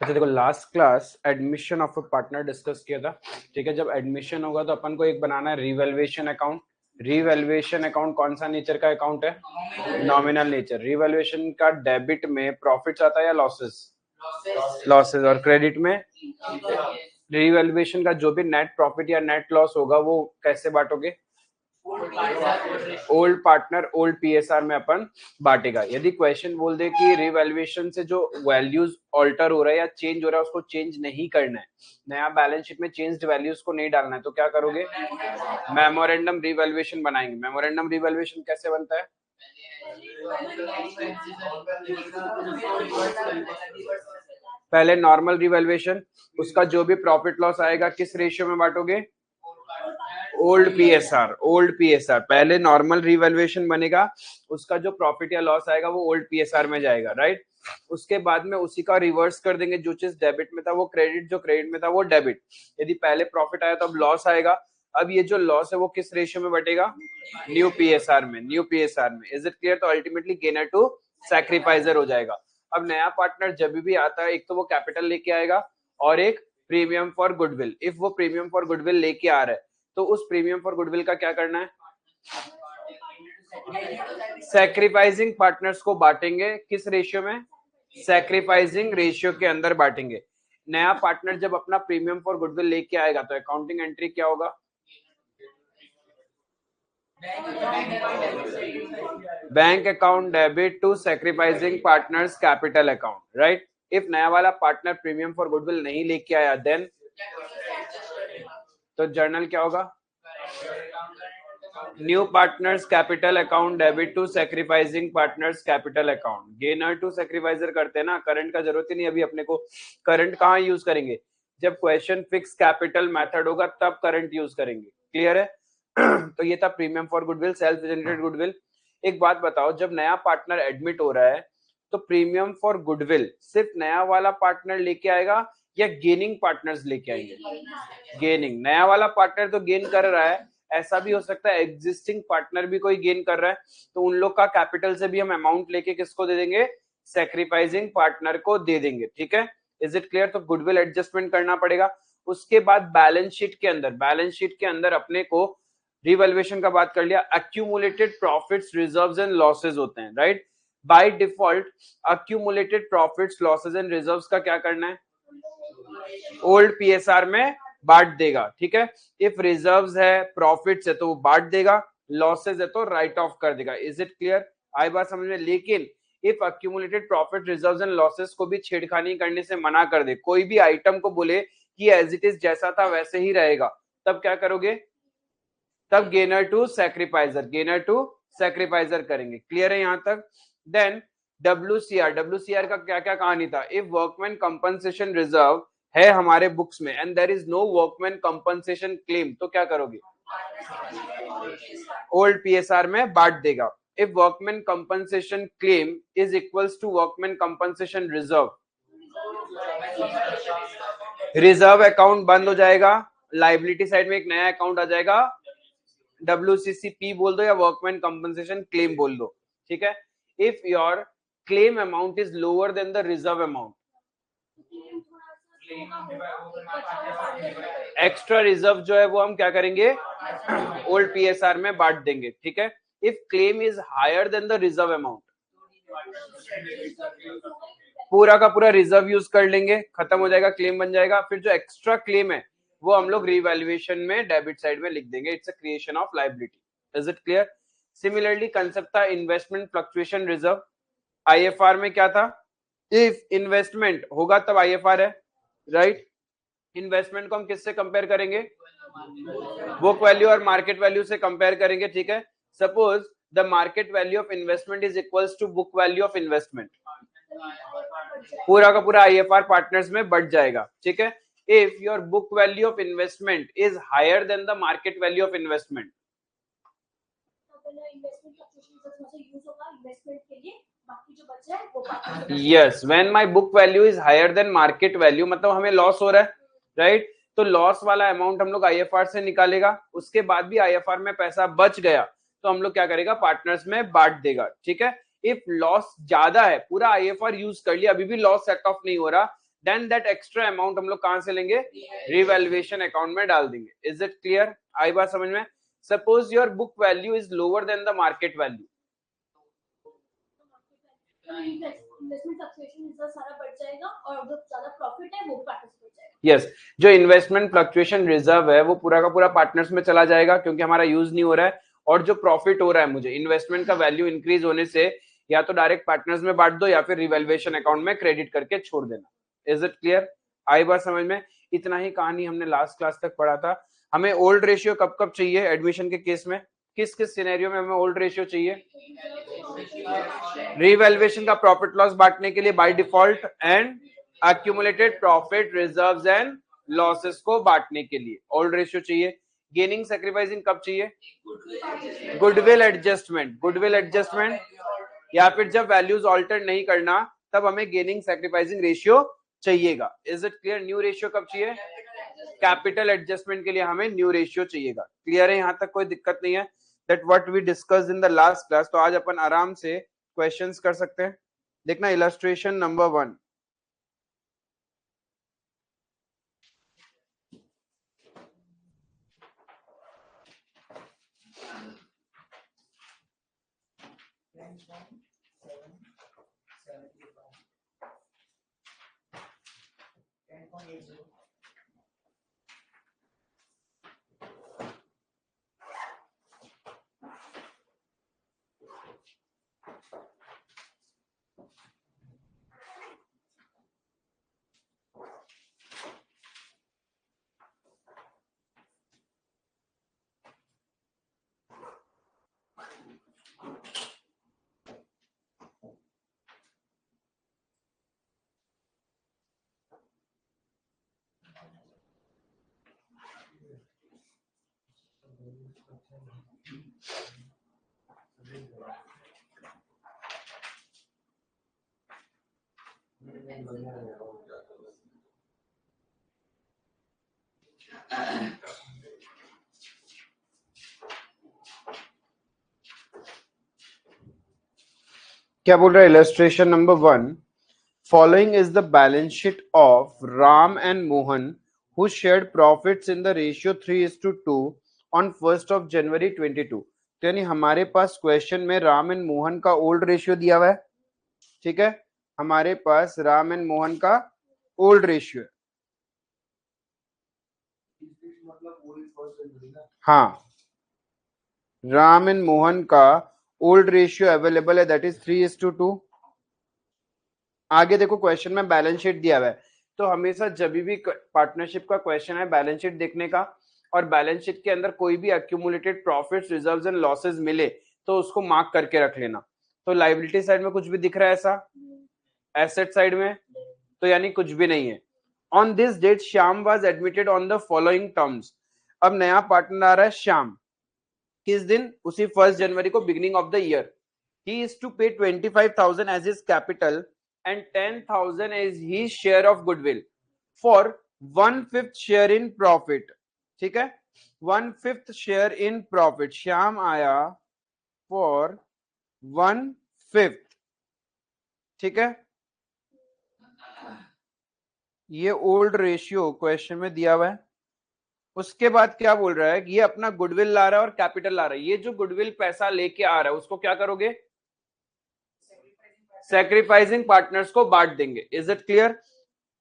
अच्छा देखो, last class admission of a partner discuss किया था। ठीक है, जब एडमिशन होगा तो अपन को एक बनाना है रिवैल्यूएशन अकाउंट। रिवैल्यूएशन अकाउंट कौन सा नेचर का अकाउंट है? Nominal nature. रिवैल्यूएशन का डेबिट में प्रॉफिट्स आता है या लॉसेस? लॉसेस। और क्रेडिट में रिवैल्यूएशन का जो भी नेट प्रॉफिट या नेट लॉस होगा वो कैसे बांटोगे? ओल्ड पार्टनर ओल्ड पीएसआर में अपन बांटेगा। यदि क्वेश्चन बोल दे कि रिवैल्यूएशन से जो वैल्यूज ऑल्टर हो रहा है या चेंज हो रहा है उसको चेंज नहीं करना है, नया बैलेंस शीट में चेंज्ड वैल्यूज को नहीं डालना है, तो क्या करोगे? मेमोरेंडम रिवैल्यूएशन बनाएंगे। मेमोरेंडम रिवैल्यूएशन कैसे बनता है? पहले नॉर्मल रिवैल्यूएशन, उसका जो भी प्रॉफिट लॉस आएगा किस रेशियो में बांटोगे? Old PSR. ओल्ड पीएसआर पहले नॉर्मल रिवैल्यूएशन बनेगा, उसका जो प्रॉफिट या लॉस आएगा वो ओल्ड पीएसआर में जाएगा, राइट। उसके बाद में उसी का रिवर्स कर देंगे, जो चीज डेबिट में था वो क्रेडिट, जो क्रेडिट में था वो डेबिट। यदि पहले प्रॉफिट आया तो अब लॉस आएगा। अब ये जो लॉस है वो किस रेशियो में बटेगा? न्यू पीएसआर में। न्यू पीएसआर में। Is it clear? तो अल्टीमेटली गेनर टू सैक्रिफाइजर हो जाएगा। अब नया पार्टनर जब भी आता है, एक तो वो कैपिटल लेके आएगा और एक प्रीमियम फॉर गुडविल। इफ वो प्रीमियम फॉर गुडविल लेके आ रहा है तो उस प्रीमियम फॉर गुडविल का क्या करना है? सैक्रिफाइसिंग पार्टनर्स को बांटेंगे किस रेशियो में? सैक्रिफाइसिंग रेशियो के अंदर बांटेंगे। नया पार्टनर जब अपना प्रीमियम फॉर गुडविल लेके आएगा तो अकाउंटिंग एंट्री क्या होगा? Bank account debit to sacrificing partners capital account, right. If नया वाला पार्टनर प्रीमियम फॉर गुडविल नहीं लेके आया देन तो जर्नल क्या होगा? New partners capital account debit to sacrificing partners capital account. Gainer to sacrificer करते हैं ना, करंट का जरूरत ही नहीं अभी अपने को। करंट कहाँ यूज करेंगे? जब क्वेश्चन फिक्स कैपिटल मेथड होगा तब करंट यूज करेंगे। क्लियर है? तो ये था premium for goodwill, self generated goodwill. एक बात बताओ, जब नया पार्टनर एडमिट हो रहा है तो प्रीमियम फॉर गुडविल सिर्फ नया वाला पार्टनर लेके आएगा या गेनिंग पार्टनर्स लेके आएंगे? गेनिंग। नया वाला पार्टनर तो गेन कर रहा है, ऐसा भी हो सकता है एग्जिस्टिंग पार्टनर भी कोई गेन कर रहा है, तो उन लोग का कैपिटल से भी हम अमाउंट लेके किसको दे देंगे? सैक्रिफाइसिंग पार्टनर को दे देंगे। ठीक है, इज इट क्लियर? तो गुडविल एडजस्टमेंट करना पड़ेगा। उसके बाद बैलेंस शीट के अंदर, बैलेंस शीट के अंदर अपने को रिवैल्यूएशन का बात कर लिया, accumulated profits reserves and losses होते हैं, right. By default accumulated profits losses and reserves का क्या करना है? ओल्ड पीएसआर में बांट देगा। ठीक है, इफ रिजर्व्स है, प्रॉफिट्स है तो वो बांट देगा, लॉसेज है तो राइट ऑफ कर देगा। Is it clear? आई बात समझ में? लेकिन if accumulated profit reserves and losses को भी छेड़खानी करने से मना कर दे, कोई भी आइटम को बोले कि एज इट इज जैसा था वैसे ही रहेगा, तब क्या करोगे? तब गेनर टू सैक्रिफाइजर, गेनर टू सैक्रिफाइजर करेंगे। क्लियर है यहां तक? Then WCR. डब्ल्यूसीआर का क्या क्या कहानी था? इफ वर्कमैन कंपनसेशन रिजर्व है हमारे बुक्स में and there is no workman compensation claim, तो क्या करोगे? ओल्ड पीएसआर में बांट देगा। If workman compensation claim is equals to workman compensation reserve, reserve account बंद हो जाएगा, लाइबिलिटी साइड में एक नया अकाउंट आ जाएगा, WCCP बोल दो या वर्कमैन कंपनसेशन क्लेम बोल दो। ठीक है, if your claim amount is lower than the reserve amount, extra reserve जो है वो हम क्या करेंगे? ओल्ड पीएसआर में बांट देंगे। ठीक है, if claim is higher than the reserve amount, पूरा का पूरा रिजर्व यूज कर लेंगे, खत्म हो जाएगा, क्लेम बन जाएगा। फिर जो एक्स्ट्रा क्लेम है वो हम लोग रिवैल्यूएशन में डेबिट साइड में लिख देंगे, it's a creation of liability. Is it clear? Similarly concept था इन्वेस्टमेंट फ्लक्चुएशन रिजर्व। आईएफआर में क्या था? इफ इन्वेस्टमेंट होगा तब आईएफआर है, राइट। इन्वेस्टमेंट को हम किससे कंपेयर करेंगे? बुक वैल्यू और मार्केट वैल्यू से कंपेयर करेंगे। ठीक है, suppose the market value of investment is equals to book value of investment, पूरा का पूरा आईएफआर पार्टनर्स में बढ़ जाएगा। ठीक है, if your book value of investment is higher than the market value of investment, yes, when my book value is higher than market value, मतलब हमें लॉस हो रहा है, राइट। तो लॉस वाला अमाउंट हम लोग आईएफआर से निकालेगा, उसके बाद भी आईएफआर में पैसा बच गया तो हम लोग क्या करेगा? पार्टनर्स में बांट देगा। ठीक है, इफ लॉस ज्यादा है, पूरा आईएफआर यूज कर लिया, अभी भी लॉस सेट ऑफ नहीं हो रहा, देन दैट एक्स्ट्रा अमाउंट हम लोग कहां से लेंगे, रिवैल्यूएशन अकाउंट में डाल देंगे। Is it clear? आई बात समझ में? Suppose your book value is lower than the market value, investment fluctuation reserve सारा बढ़ जाएगा और जो ज्यादा प्रॉफिट है वो पार्टनर्स बढ़ जाएगा। यस जो इन्वेस्टमेंट फ्लक्चुएशन रिजर्व है वो पूरा का पूरा पार्टनर्स में चला जाएगा क्योंकि हमारा यूज नहीं हो रहा है, और जो प्रॉफिट हो रहा है मुझे इन्वेस्टमेंट का वैल्यू इंक्रीज होने से या तो डायरेक्ट पार्टनर्स में बांट दो या फिर रिवैल्यूएशन अकाउंट में क्रेडिट करके छोड़ देना। Is it clear? आई बात समझ में? इतना ही कहानी हमने लास्ट क्लास तक पढ़ा था। हमें ओल्ड रेशियो कब कब चाहिए एडमिशन के केस में, किस किस सिनेरियो में हमें ओल्ड रेशियो चाहिए? रिवैल्यूएशन का प्रॉफिट लॉस बांटने के लिए by default, and accumulated profit reserves and losses को बांटने के लिए ओल्ड रेशियो चाहिए। गेनिंग सैक्रिफाइसिंग कब चाहिए? गुडविल एडजस्टमेंट, गुडविल एडजस्टमेंट या फिर जब वैल्यूज ऑल्टर नहीं करना तब हमें गेनिंग सैक्रिफाइसिंग रेशियो चाहिएगा। Is it clear? New ratio कब चाहिए? कैपिटल एडजस्टमेंट के लिए हमें न्यू रेशियो चाहिएगा। क्लियर है? यहां तक कोई दिक्कत नहीं है? That what we discussed in the last class. तो आज अपन आराम से क्वेश्चंस कर सकते हैं। देखना इलस्ट्रेशन नंबर 1। क्या बोल रहा है illustration number 1? Following is the balance sheet of Ram and Mohan who shared profits in the ratio 3:2 on 1st of January 22। तो यानी हमारे पास क्वेश्चन में राम एंड मोहन का ओल्ड रेशियो दिया हुआ है। ठीक है, हमारे पास राम एंड मोहन का ओल्ड रेशियो है। हाँ, राम एंड मोहन का ओल्ड रेशियो अवेलेबल है, दैट इज 3:2। आगे देखो क्वेश्चन में बैलेंस शीट दिया हुआ है, तो हमेशा जब भी पार्टनरशिप का क्वेश्चन है बैलेंस शीट देखने का, और बैलेंस शीट के अंदर कोई भी accumulated profits reserves and losses मिले तो उसको मार्क करके रख लेना। तो लायबिलिटी साइड में कुछ भी दिख रहा है ऐसा, एसेट साइड में तो यानी कुछ भी नहीं है। On this date Shyam was admitted on the following terms. अब नया पार्टनर आ रहा है श्याम, किस दिन? उसी 1 जनवरी को, beginning of the year. he is to pay 25,000 as his capital and 10,000 as his share of goodwill for 1/5 share in profit। ठीक है, 1/5 share in profit। श्याम आया for 1/5। ठीक है, ये ओल्ड रेशियो क्वेश्चन में दिया हुआ है। उसके बाद क्या बोल रहा है? ये अपना गुडविल ला रहा है और कैपिटल ला रहा है। ये जो गुडविल पैसा लेके आ रहा है उसको क्या करोगे? सैक्रिफाइसिंग पार्टनर्स को बांट देंगे। Is it clear?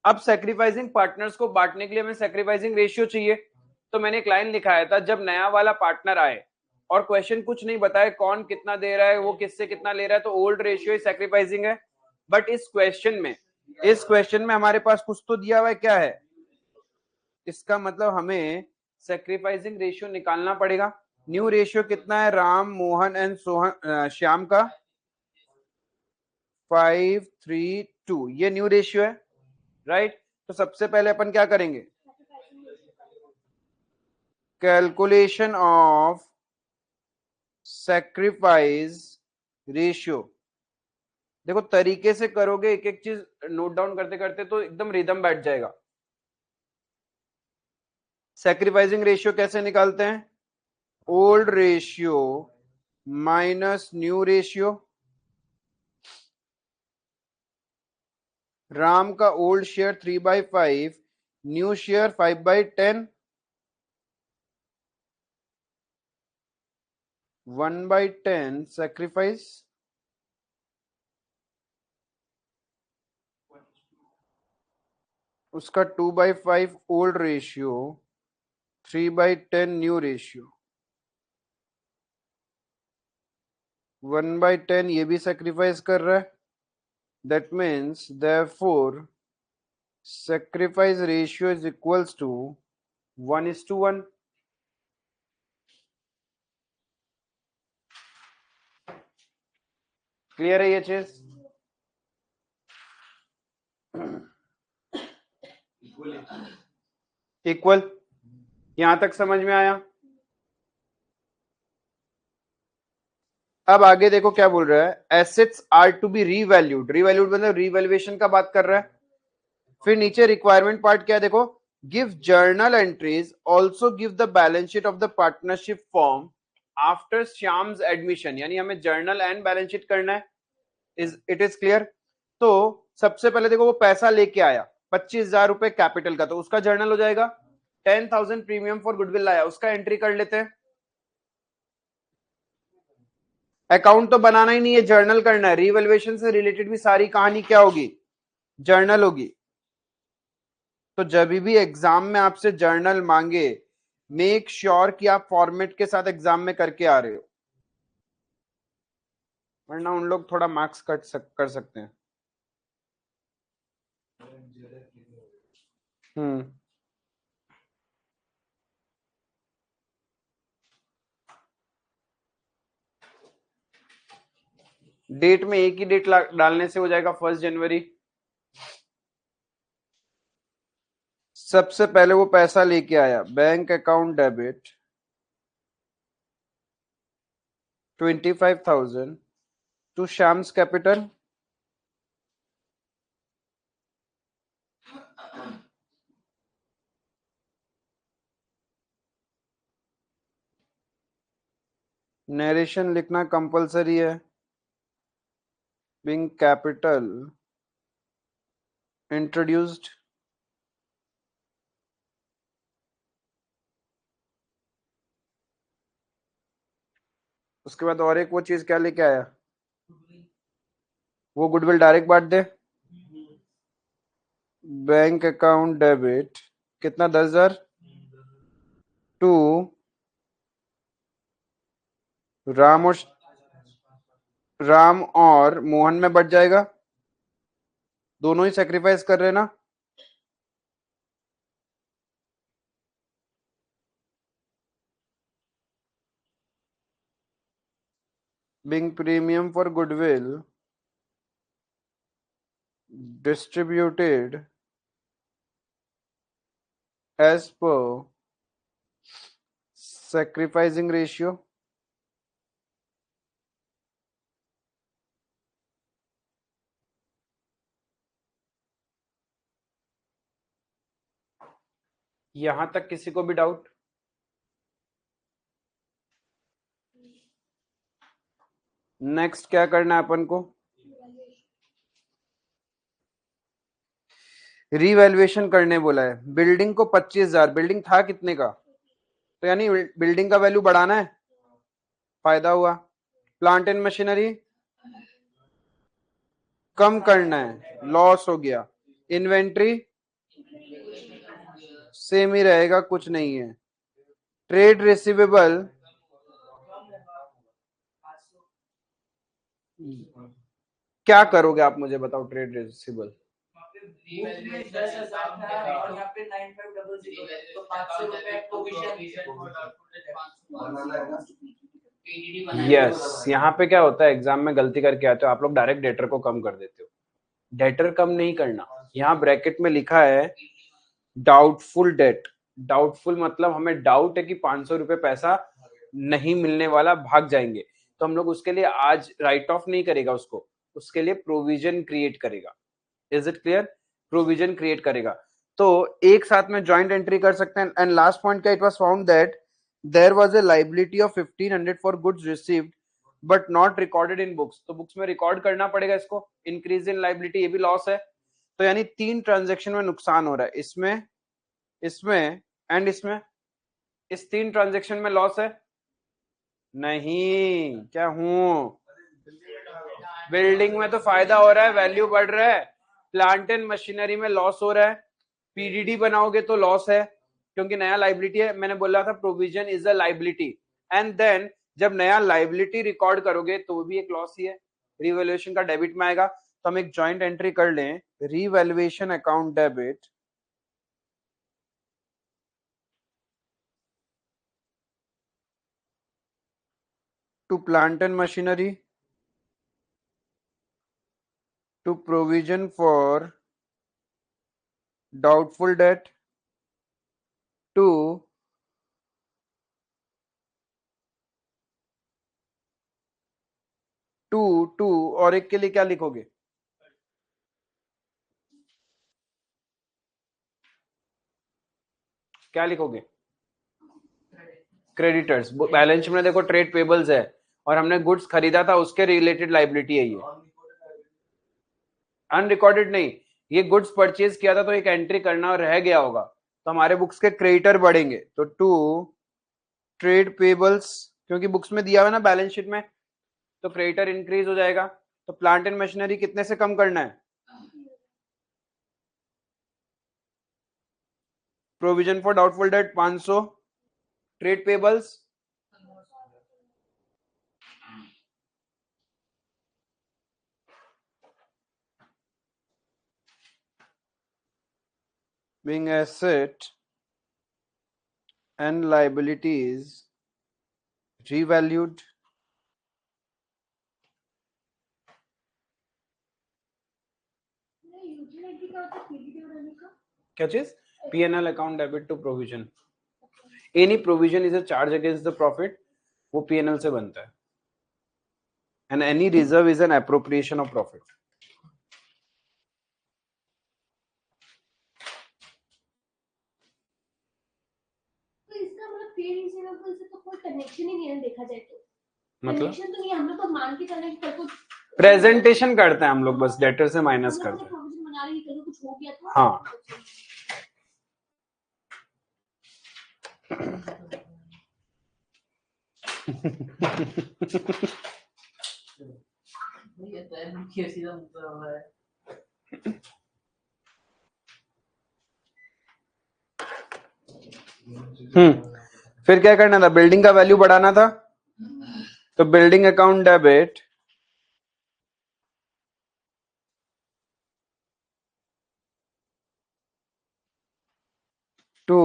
अब सैक्रिफाइसिंग पार्टनर्स को बांटने के लिए हमें सैक्रिफाइसिंग रेशियो चाहिए। तो मैंने एक लाइन लिखाया था, जब नया वाला पार्टनर आए और क्वेश्चन कुछ नहीं बताए कौन कितना दे रहा है, वो किससे कितना ले रहा है, तो ओल्ड रेशियो सैक्रिफाइसिंग है। बट इस क्वेश्चन में हमारे पास कुछ तो दिया हुआ है, क्या है? इसका मतलब हमें सैक्रिफाइसिंग रेशियो निकालना पड़ेगा। न्यू रेशियो कितना है? राम, मोहन एंड श्याम का 5:3:2, ये न्यू रेशियो है, राइट? तो सबसे पहले अपन क्या करेंगे? Calculation of sacrifice ratio. देखो तरीके से करोगे, एक एक चीज नोट डाउन करते करते तो एकदम रिदम बैठ जाएगा। सैक्रिफाइसिंग रेशियो कैसे निकालते हैं? Old ratio minus new ratio. Ram का old share 3/5, new share 5/10, 1/10 sacrifice, उसका 2/5 ओल्ड रेशियो, 3/10 न्यू रेशियो, 1/10 ये भी सेक्रीफाइस कर रहा है. That means therefore sacrifice ratio is equals to 1:1. Clear है ये चीज? इक्वल. यहां तक समझ में आया? अब आगे देखो क्या बोल रहा है. Assets are to be revalued. Revalued मतलब रीवैल्यूएशन का बात कर रहा है. फिर नीचे रिक्वायरमेंट पार्ट क्या है देखो. Give journal entries, also give the balance sheet of the partnership form after Shyam's admission. यानी हमें जर्नल एंड बैलेंस शीट करना है. It is clear? तो सबसे पहले देखो वो पैसा लेके आया 25,000 रुपए कैपिटल का, तो उसका जर्नल हो जाएगा. 10,000 प्रीमियम फॉर गुडविल लाया, उसका एंट्री कर लेते हैं. अकाउंट तो बनाना ही नहीं है, जर्नल करना है. रिवैल्यूएशन से रिलेटेड भी सारी कहानी क्या होगी? जर्नल होगी. तो जब भी एग्जाम में आपसे जर्नल मांगे, मेक श्योर कि आप फॉर्मेट के साथ एग्जाम में करके आ रहे हो, वरना उन लोग थोड़ा मार्क्स कर सकते हैं. डेट में एक ही डेट डालने से हो जाएगा 1 जनवरी. सबसे पहले वो पैसा लेके आया, bank account debit 25,000 to Shyam's capital. Narration लिखना कंपलसरी है. being capital introduced, उसके बाद और एक वो चीज क्या लेके आया, वो गुडविल डायरेक्ट बांट दे. बैंक अकाउंट डेबिट कितना, 10,000 टू राम और मोहन में बट जाएगा. दोनों ही सेक्रीफाइस कर रहे हैं ना. being premium for goodwill distributed as per sacrificing ratio. यहां तक किसी को भी डाउट? नेक्स्ट क्या करना है अपन को? रीवैल्यूएशन करने बोला है. बिल्डिंग को 25,000, बिल्डिंग था कितने का, तो यानी बिल्डिंग का वैल्यू बढ़ाना है, फायदा हुआ. प्लांट एंड मशीनरी कम करना है, लॉस हो गया. इन्वेंट्री सेम ही रहेगा, कुछ नहीं है. ट्रेड रिसीवेबल क्या करोगे आप, मुझे बताओ. Trade receivable yes. यहाँ पे क्या होता है, एग्जाम में गलती करके आते हो आप लोग, डायरेक्ट डेटर को कम कर देते हो. डेटर कम नहीं करना. यहाँ ब्रैकेट में लिखा है डाउटफुल डेट. डाउटफुल मतलब हमें डाउट है कि 500 रुपए पैसा नहीं मिलने वाला, भाग जाएंगे, तो हम लोग उसके लिए आज राइट ऑफ नहीं करेगा उसको, उसके लिए प्रोविजन क्रिएट करेगा. Is it clear? Provision create करेगा. तो एक साथ में ज्वाइंट एंट्री कर सकते हैं. एंड लास्ट पॉइंट क्या, it was found that there was a liability of 1500 for goods received but not recorded in books. तो बुक्स में रिकॉर्ड करना पड़ेगा इसको. इंक्रीज इन लायबिलिटी, ये भी लॉस है. तो यानी 3 ट्रांजैक्शन में नुकसान हो रहा है, इसमें, इसमें एंड इसमें। इस 3 ट्रांजैक्शन में लॉस है नहीं, क्या हूं, बिल्डिंग में तो फायदा हो रहा है, वैल्यू बढ़ रहा है, प्लांट एंड मशीनरी में लॉस हो रहा है, पीडीडी बनाओगे तो लॉस है क्योंकि नया लाइबिलिटी है। मैंने बोला था provision is a liability, and then जब नया लाइबिलिटी रिकॉर्ड करोगे तो वो भी एक लॉस ही है, रिवैल्यूएशन का डेबिट में आएगा। तो हम एक जॉइंट एंट्री कर लें, revaluation account debit to plant and machinery to provision for doubtful debt to to और एक के लिए क्या लिखोगे, क्या लिखोगे, क्रेडिटर्स। बैलेंस शीट में देखो ट्रेड पेबल्स है और हमने गुड्स खरीदा था, उसके रिलेटेड लाइबिलिटी है ये, अनरिकॉर्डेड नहीं। ये गुड्स परचेज किया था तो एक एंट्री करना रह गया होगा, तो हमारे बुक्स के क्रेडिटर बढ़ेंगे, तो टू ट्रेड पेबल्स, क्योंकि बुक्स में दिया हुआ ना बैलेंस शीट में, तो क्रेडिटर इंक्रीज हो जाएगा। तो प्लांट एंड मशीनरी कितने से कम करना है, provision for doubtful debt 500, trade payables being asset and liabilities revalued क्या चीज, P&L account debit to provision, any provision is a charge against the profit, वो P&L से बनता है, and any reserve is an appropriation of profit. Connection ही नहीं है देखा जाए तो, मतलब कनेक्शन तो नहीं, हम लोग तो मान के चले कल को प्रेजेंटेशन करते हैं हम लोग, बस डेटर से माइनस करते हैं। प्रोविजन बना रही कल को कुछ हो गया तो हाँ फिर क्या करना था, बिल्डिंग का वैल्यू बढ़ाना था, तो building account debit to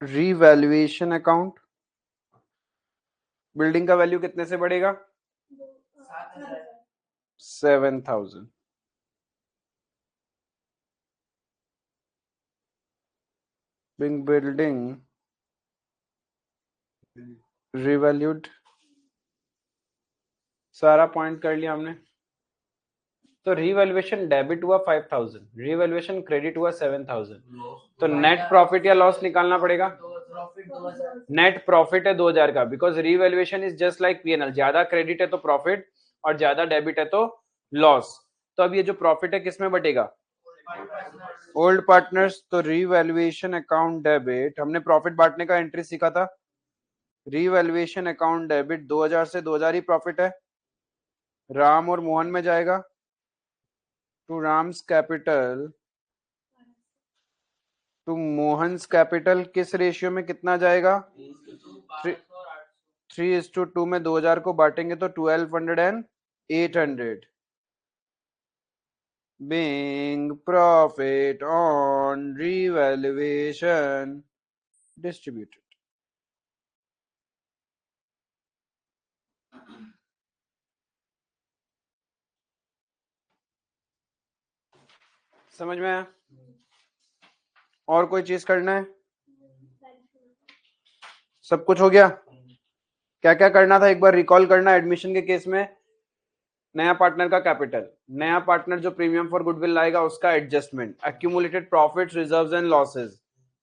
revaluation account, building का वैल्यू कितने से बढ़ेगा, 7,000, बिल्डिंग रिवैल्यूड, सारा पॉइंट कर लिया हमने। तो रिवैल्यूएशन डेबिट हुआ 5,000, रिवैल्यूएशन क्रेडिट हुआ 7,000, तो नेट प्रॉफिट या लॉस निकालना पड़ेगा, नेट प्रॉफिट है 2,000 का, because revaluation is just like P&L, ज्यादा क्रेडिट है तो प्रॉफिट और ज्यादा डेबिट है तो लॉस। तो अब ये जो प्रॉफिट है किसमें बटेगा, ओल्ड पार्टनर्स, तो रिवैल्यूएशन अकाउंट डेबिट, हमने प्रॉफिट बांटने का एंट्री सीखा था, रिवैल्यूएशन अकाउंट डेबिट 2,000 से 2,000 ही प्रॉफिट है, राम और मोहन में जाएगा, to Ram's capital to Mohan's capital, किस रेशियो में कितना जाएगा, 3:2 में 2,000 को बांटेंगे तो 1,200 and 800, being profit on revaluation distributed। समझ में आया, और कोई चीज करना है, सब कुछ हो गया। क्या क्या करना था एक बार रिकॉल करना, एडमिशन के केस में नया पार्टनर का कैपिटल, नया पार्टनर जो प्रीमियम फॉर गुडविल लाएगा उसका adjustment, accumulated profits reserves and losses,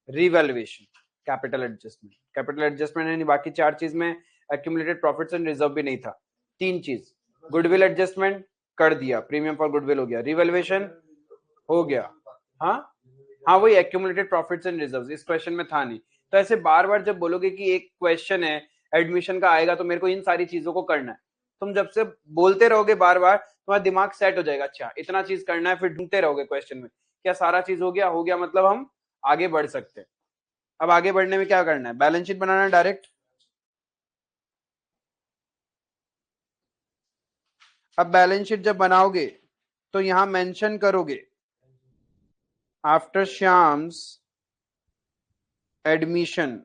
revaluation, capital adjustment, capital adjustment यानी बाकी 4 चीज में एक्यूमुलेटेड प्रॉफिट्स एंड रिजर्व भी नहीं था, 3 चीज, गुडविल एडजस्टमेंट कर दिया, प्रीमियम फॉर गुडविल हो गया, रिवैल्यूएशन हो गया। हाँ हाँ, वही एक्यूमुलेटेड प्रॉफिट्स एंड रिजर्व्स इस क्वेश्चन में था नहीं। तो ऐसे बार बार जब बोलोगे कि एक क्वेश्चन है एडमिशन का आएगा तो मेरे को इन सारी चीजों को करना है, तुम जब से बोलते रहोगे बार बार तुम्हारा दिमाग सेट हो जाएगा, अच्छा इतना चीज करना है, फिर ढूंढते रहोगे क्वेश्चन में क्या सारा चीज हो गया मतलब हम आगे बढ़ सकते हैं। अब आगे बढ़ने में क्या करना है, बैलेंस शीट बनाना है डायरेक्ट। अब बैलेंस शीट जब बनाओगे तो यहां मेंशन करोगे आफ्टर श्याम्स एडमिशन।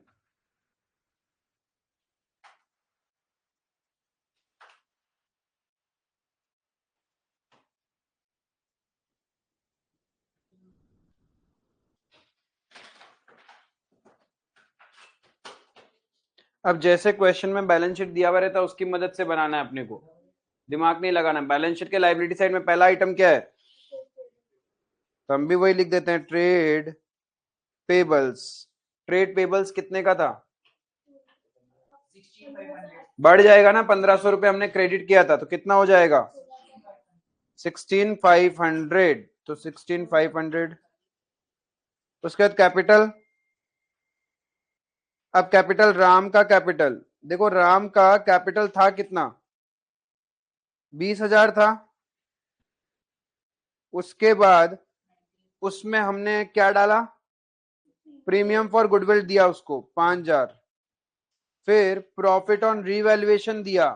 अब जैसे क्वेश्चन में बैलेंस शीट दिया हुआ रहता है उसकी मदद से बनाना है अपने को, दिमाग नहीं लगाना। बैलेंस शीट के लायबिलिटी साइड में पहला आइटम क्या है, तो हम भी वही लिख देते हैं ट्रेड पेबल्स। ट्रेड पेबल्स कितने का था, बढ़ जाएगा ना, 1500 रुपये हमने क्रेडिट किया था तो कितना हो जाएगा 16,500, तो 16,500। उसके बाद कैपिटल, अब कैपिटल राम का कैपिटल, देखो राम का कैपिटल था कितना 20,000 था। उसके बाद उसमें हमने क्या डाला, प्रीमियम फॉर गुडविल दिया उसको 5,000, फिर प्रॉफिट ऑन रीवैल्यूएशन दिया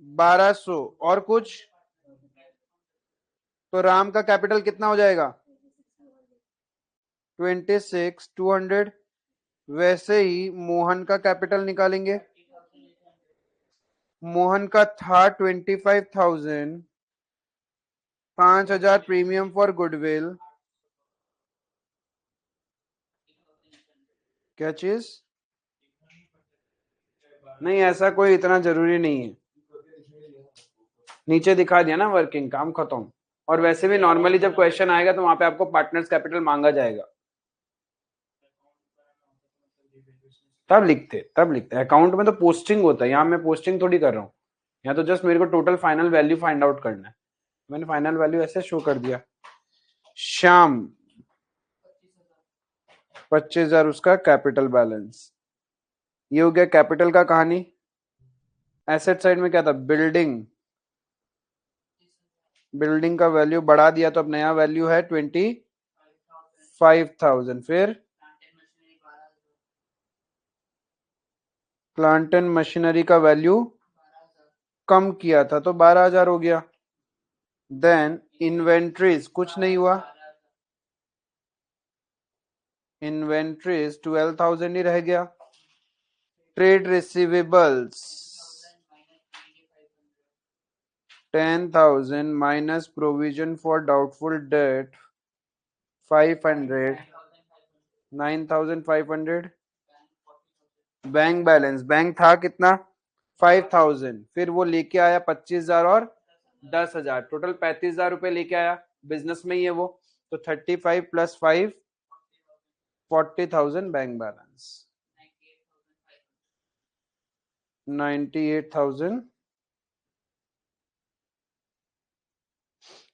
1,200 और कुछ, तो राम का कैपिटल कितना हो जाएगा 26,200। वैसे ही मोहन का कैपिटल निकालेंगे, मोहन का था 25,000, 5,000 प्रीमियम फॉर गुडविल, क्या चीज नहीं, ऐसा कोई इतना जरूरी नहीं है, नीचे दिखा दिया ना वर्किंग, काम खत्म। और वैसे भी नॉर्मली जब क्वेश्चन आएगा तो वहां पे आपको पार्टनर्स कैपिटल मांगा जाएगा, तब लिखते अकाउंट में तो पोस्टिंग होता है, यहाँ मैं पोस्टिंग थोड़ी कर रहा हूँ, यहाँ तो जस्ट मेरे को total final value find out करना है। मैंने फाइनल वैल्यू ऐसे शो कर दिया, श्याम 25,000 उसका कैपिटल बैलेंस। ये हो गया कैपिटल का कहानी। एसेट साइड में क्या था, बिल्डिंग, बिल्डिंग का वैल्यू बढ़ा दिया तो अब नया वैल्यू है 25,000। फिर प्लांट एंड मशीनरी का वैल्यू कम किया था तो 12,000 हो गया। देन इन्वेंट्रीज कुछ नहीं हुआ, इन्वेंट्रीज 12,000 ही रह गया। Trade receivables 10,000 minus provision for doubtful debt 500, 9,500। Bank balance, bank था कितना 5,000, फिर वो लेके आया 25,000 और 10,000, टोटल 35,000 रुपए लेके आया, बिजनेस में ही है वो, तो 35 plus 5 40,000 bank balance, 98,000।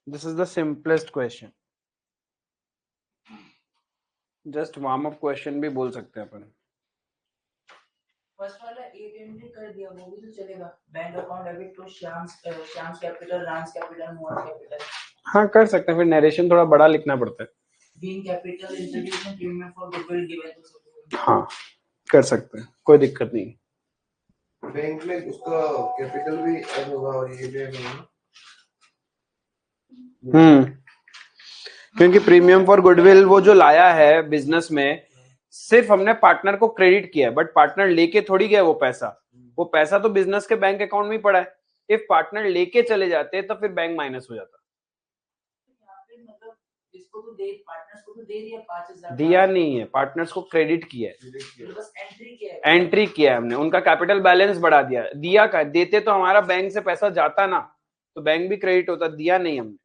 This is the simplest question, just warm up question भी बोल सकते हैं अपन। फर्स्ट वाला एक एंट्री कर दिया वो भी तो चलेगा, bank account debit to Shyam's capital, Ram's capital, Mohan capital. हाँ कर सकते हैं, फिर नरेशन थोड़ा बड़ा लिखना पड़ता है। Being capital introducing premium for goodwill given. हाँ कर सकते हैं, कोई दिक्कत नहीं। बैंक में उसका कैपिटल भी ऐड होगा और ये भी ऐड होगा। क्योंकि प्रीमियम फॉर गुडविल वो जो लाया है बिजनेस में, सिर्फ हमने पार्टनर को क्रेडिट किया है, बट पार्टनर लेके थोड़ी गया वो पैसा, वो पैसा तो बिजनेस के बैंक अकाउंट में ही पड़ा है। इफ पार्टनर लेके चले जाते तो फिर बैंक माइनस हो जाता। मतलब इसको तो दे, पार्टनर्स को तो दे दिया 5,000, दिया नहीं है, पार्टनर्स को क्रेडिट किया है, तो बस एंट्री किया है, एंट्री किया है हमने, उनका कैपिटल बैलेंस बढ़ा दिया। दिया का देते तो हमारा बैंक से पैसा जाता ना, तो बैंक भी क्रेडिट होता, दिया नहीं हमने।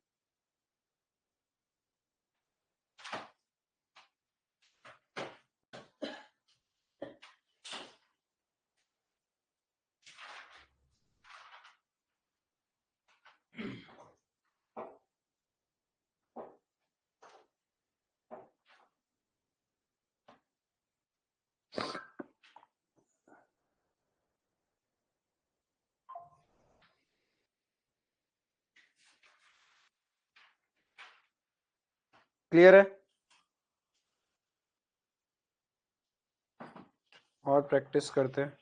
क्लियर है? और प्रैक्टिस करते हैं।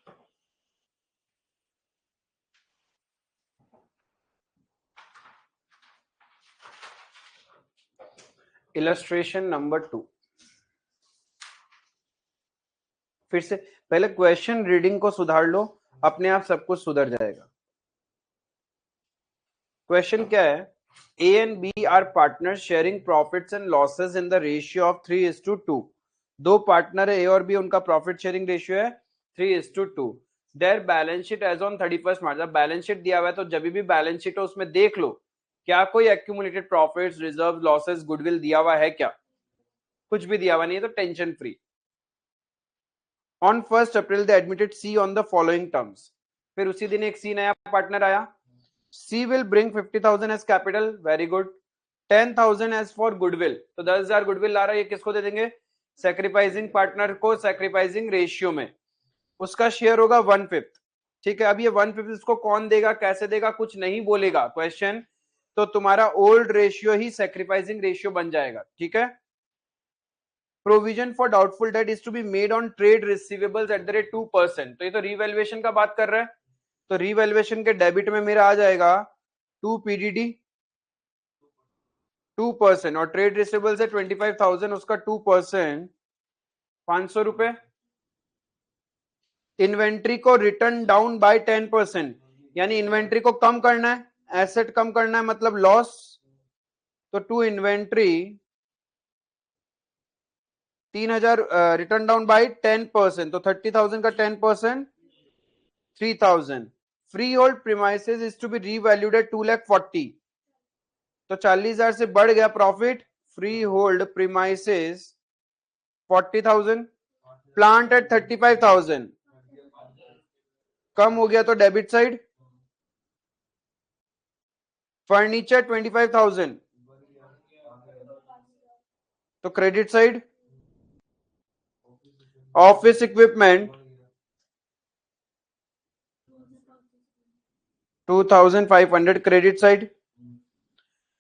Illustration number 2। फिर से पहले क्वेश्चन रीडिंग को सुधार लो, अपने आप सब कुछ सुधर जाएगा। क्वेश्चन क्या है? A and B are partners sharing profits and losses in the ratio of 3:2। दो पार्टनर है A और B, उनका प्रॉफिट शेयरिंग रेशियो है 3:2। Their balance sheet as on 31 March. जब बैलेंस शीट दिया हुआ है तो जब भी बैलेंस शीट हो उसमें देख लो क्या कोई accumulated profits, reserve, losses, goodwill दिया हुआ है क्या? कुछ भी दिया हुआ नहीं है तो tension free. On 1 April they admitted C on the following terms. फिर उसी दिन एक C नया पार्टनर आया। C will bring 50,000 as capital, very good. 10,000 as for goodwill, तो 10,000 गुडविल ला रहा है, ये किसको दे देंगे? सैक्रिफाइसिंग पार्टनर को, सैक्रिफाइसिंग रेशियो में उसका शेयर होगा 1/5। ठीक है, अब ये 1/5 इसको कौन देगा, कैसे देगा, कुछ नहीं बोलेगा क्वेश्चन, तो तुम्हारा ओल्ड रेशियो ही सैक्रिफाइसिंग रेशियो बन जाएगा। ठीक है। Provision for doubtful debt is to be made on trade receivables at the rate 2%। तो ये तो रीवैल्यूएशन का बात कर रहा है, तो रीवैल्यूएशन के डेबिट में मेरा आ जाएगा 2 PDD 2%, और ट्रेड रिसीवेबल्स है 25,000, उसका 2% 500 रुपए। इन्वेंट्री को रिटर्न डाउन बाय 10%, यानी इन्वेंट्री को कम करना है, एसेट कम करना है, मतलब लॉस। तो to inventory 3,000 return down by 10%, तो 30,000 का 10% 3,000। Freehold premises is to be revalued at 2,40,000, तो 40,000 से बढ़ गया profit. Freehold premises 40,000, plant at 35,000, कम हो गया तो डेबिट साइड। फर्नीचर 25,000, तो credit side. Office equipment 2,500, credit side.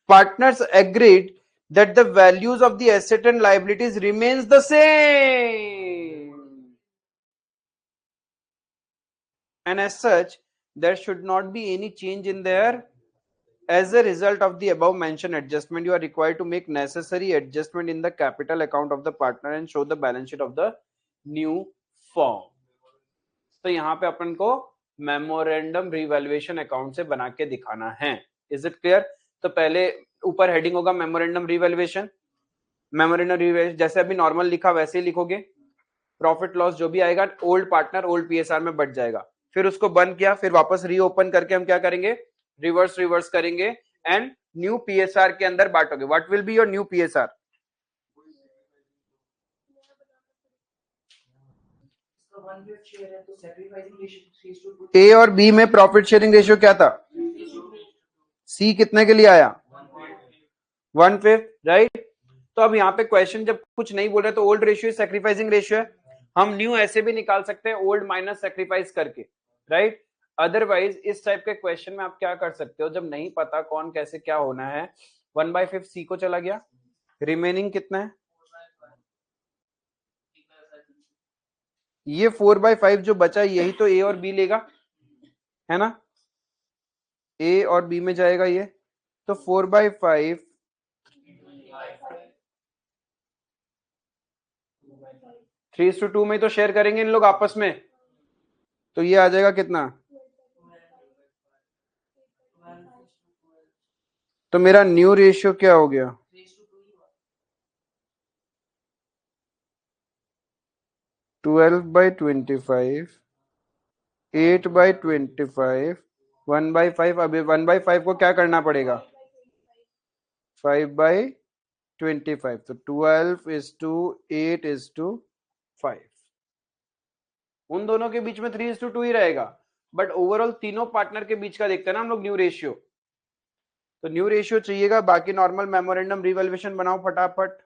Partners agreed that the values of the asset and liabilities remains the same, and as such there should not be any change in their. As a result of the above mentioned adjustment, you are required to make necessary adjustment in the capital account of the partner and show the balance sheet of the new firm. तो यहाँ पे अपन को memorandum revaluation account से बना के दिखाना है। Is it clear? तो पहले ऊपर हेडिंग होगा मेमोरेंडम रिवैल्यूएशन। मेमोरेंडम रिवैल्यूएशन जैसे अभी नॉर्मल लिखा वैसे ही लिखोगे। प्रॉफिट लॉस जो भी आएगा ओल्ड पार्टनर ओल्ड पीएसआर में बढ़ जाएगा। फिर उसको बंद किया, फिर वापस रीओपन करके हम क्या करेंगे, रिवर्स करेंगे एंड न्यू पीएसआर के अंदर बांटोगे। What will be your new PSR? A और बी में प्रॉफिट शेयरिंग रेशियो क्या था? सी कितने के लिए आया? 1/5, राइट। तो अब यहाँ पे क्वेश्चन जब कुछ नहीं बोल रहे तो ओल्ड रेशियो सैक्रिफाइसिंग रेशियो है, हम न्यू ऐसे भी निकाल सकते हैं ओल्ड माइनस सैक्रिफाइस करके, राइट। अदरवाइज इस टाइप के क्वेश्चन में आप क्या कर सकते हो, जब नहीं पता कौन कैसे क्या होना है, 1/5 सी को चला गया, रिमेनिंग कितना है? ये 4/5 जो बचा यही तो ए और बी लेगा, है ना? ए और बी में जाएगा ये, तो 4/5 3:2 में तो शेयर करेंगे इन लोग आपस में, तो ये आ जाएगा कितना? तो मेरा न्यू रेशियो क्या हो गया? 12/25, 8/25, 1/5। अभी 1/5 को क्या करना पड़ेगा? 5/25, तो 12:8:5। उन दोनों के बीच में 3:2 ही रहेगा, बट ओवरऑल तीनों पार्टनर के बीच का देखते हैं ना हम लोग न्यू रेशियो। तो न्यू रेशियो चाहिएगा, बाकी नॉर्मल मेमोरेंडम रिवैल्यूएशन बनाओ फटाफट।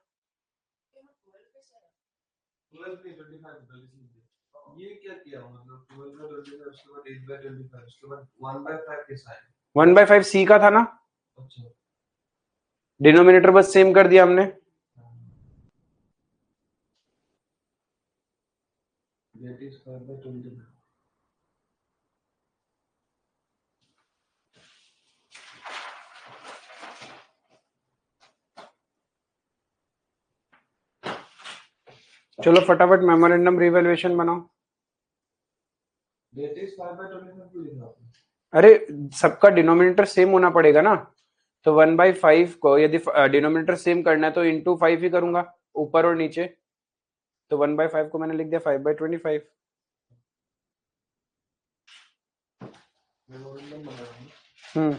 ये क्या किया, मतलब 12/25 उसके बाद 8/25 उसके बाद 1/5 कैसा है? 1/5 सी का था ना, अच्छा, डिनोमिनेटर बस सेम कर दिया हमने। That is 5/25. चलो फटाफट मेमोरेंडम रिवैल्यूएशन बनाओ। That is 5/25 क्यों लिखा आपने? अरे सबका डिनोमिनेटर सेम होना पड़ेगा ना, तो 1/5 को यदि डिनोमिनेटर सेम करना है तो इंटू 5 ही करूंगा ऊपर और नीचे, तो 1/5 को मैंने लिख दिया 5/25। मेमोरेंडम बना रहा हूँ। हम्म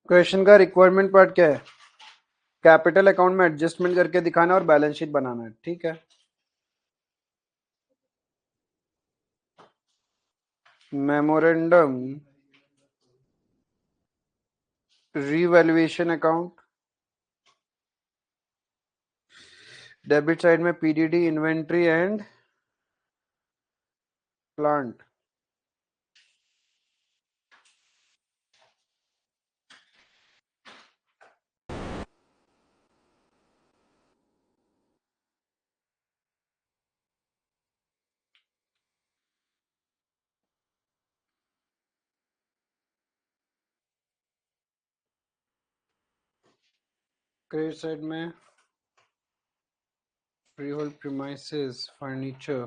क्वेश्चन का रिक्वायरमेंट पार्ट क्या है? कैपिटल अकाउंट में एडजस्टमेंट करके दिखाना और बैलेंस शीट बनाना है, ठीक है। Memorandum revaluation account, debit side में PDD, inventory and plant. Credit side में freehold premises, furniture,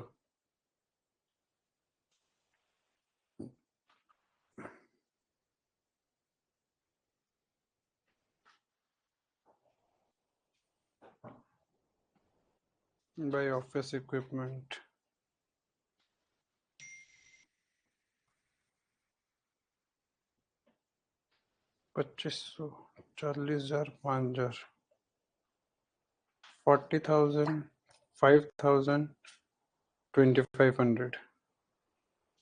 by office equipment, $2500, 40,000, 5,000, 40,000, 5,000, 2,500।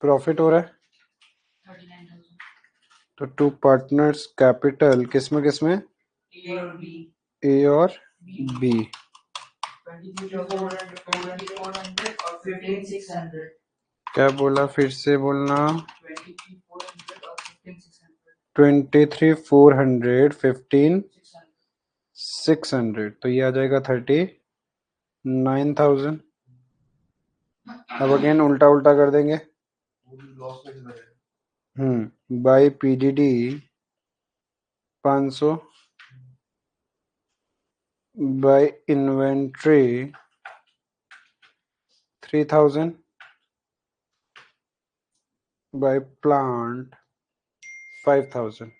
Profit हो रहा है 39,000 तो टू पार्टनर्स कैपिटल किसमें किसमें? A और B ए और बी। 23,400 और 15,600 क्या बोला, फिर से बोलना। 23,400 और 15,600 23,400, 15,600, तो ये आ जाएगा 39,000। अब अगेन उल्टा उल्टा कर देंगे। वो भी लॉस में चला जाएगा। By PDD 500, by inventory 3,000, by plant 5,000।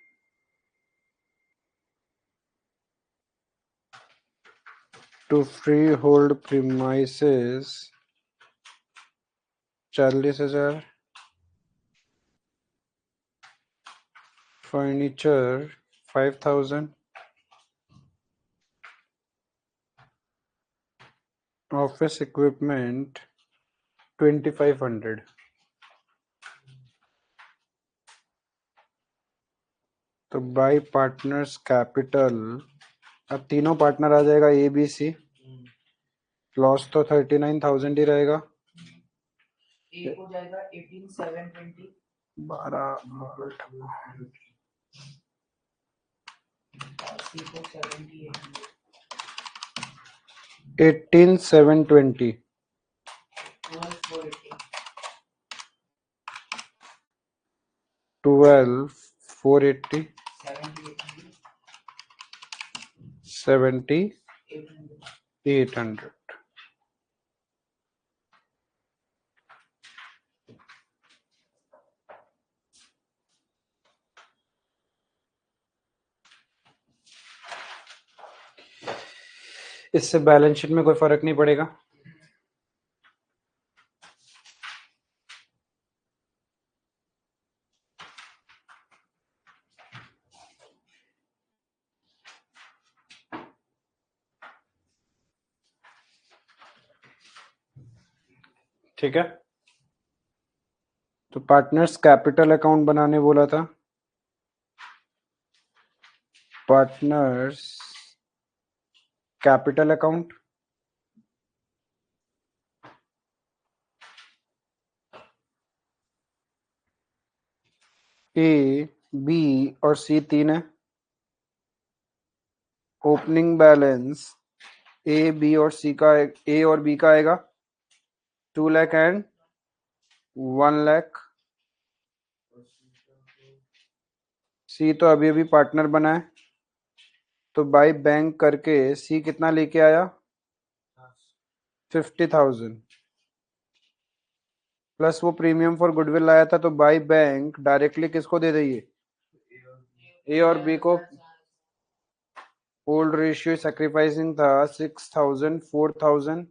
To freehold premises 40,000, furniture 5,000, office equipment 2,500। तो बाय पार्टनर्स कैपिटल, अब तीनों पार्टनर आ जाएगा ए बी सी, लॉस तो 39,000 ही रहेगा। A हो जाएगा 18,720 12 और C को 7,800 18,720, 12,480 12,480, 7,800 7,800। इससे बैलेंस शीट में कोई फर्क नहीं पड़ेगा। ठीक है, तो पार्टनर्स कैपिटल अकाउंट बनाने बोला था, पार्टनर्स कैपिटल अकाउंट, ए, बी और सी तीन है। ओपनिंग बैलेंस ए, बी और सी का, ए और बी का आएगा 2 लाख एंड 1 लाख। सी तो अभी अभी पार्टनर बना है, तो बाय बैंक करके सी कितना लेके आया 50,000 प्लस वो प्रीमियम फॉर गुडविल लाया था, तो बाय बैंक डायरेक्टली किसको दे देंगे, ए और बी को। ओल्ड रेशियो सैक्रिफाइसिंग था 6,000 4,000,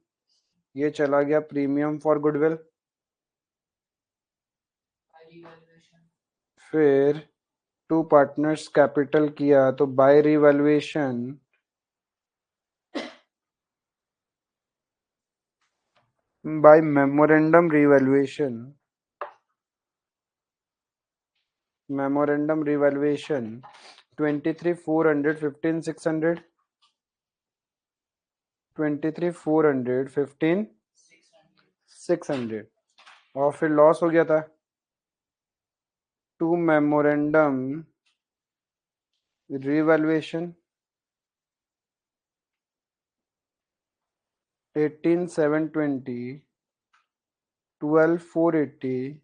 ये चला गया प्रीमियम फॉर गुडविल। फिर टू पार्टनर्स कैपिटल किया, तो by revaluation by memorandum revaluation 23,400 15,600 23,400 15,600 और फिर लॉस हो गया था। टू मेमोरेंडम रिवैल्यूएशन 18,720 12,480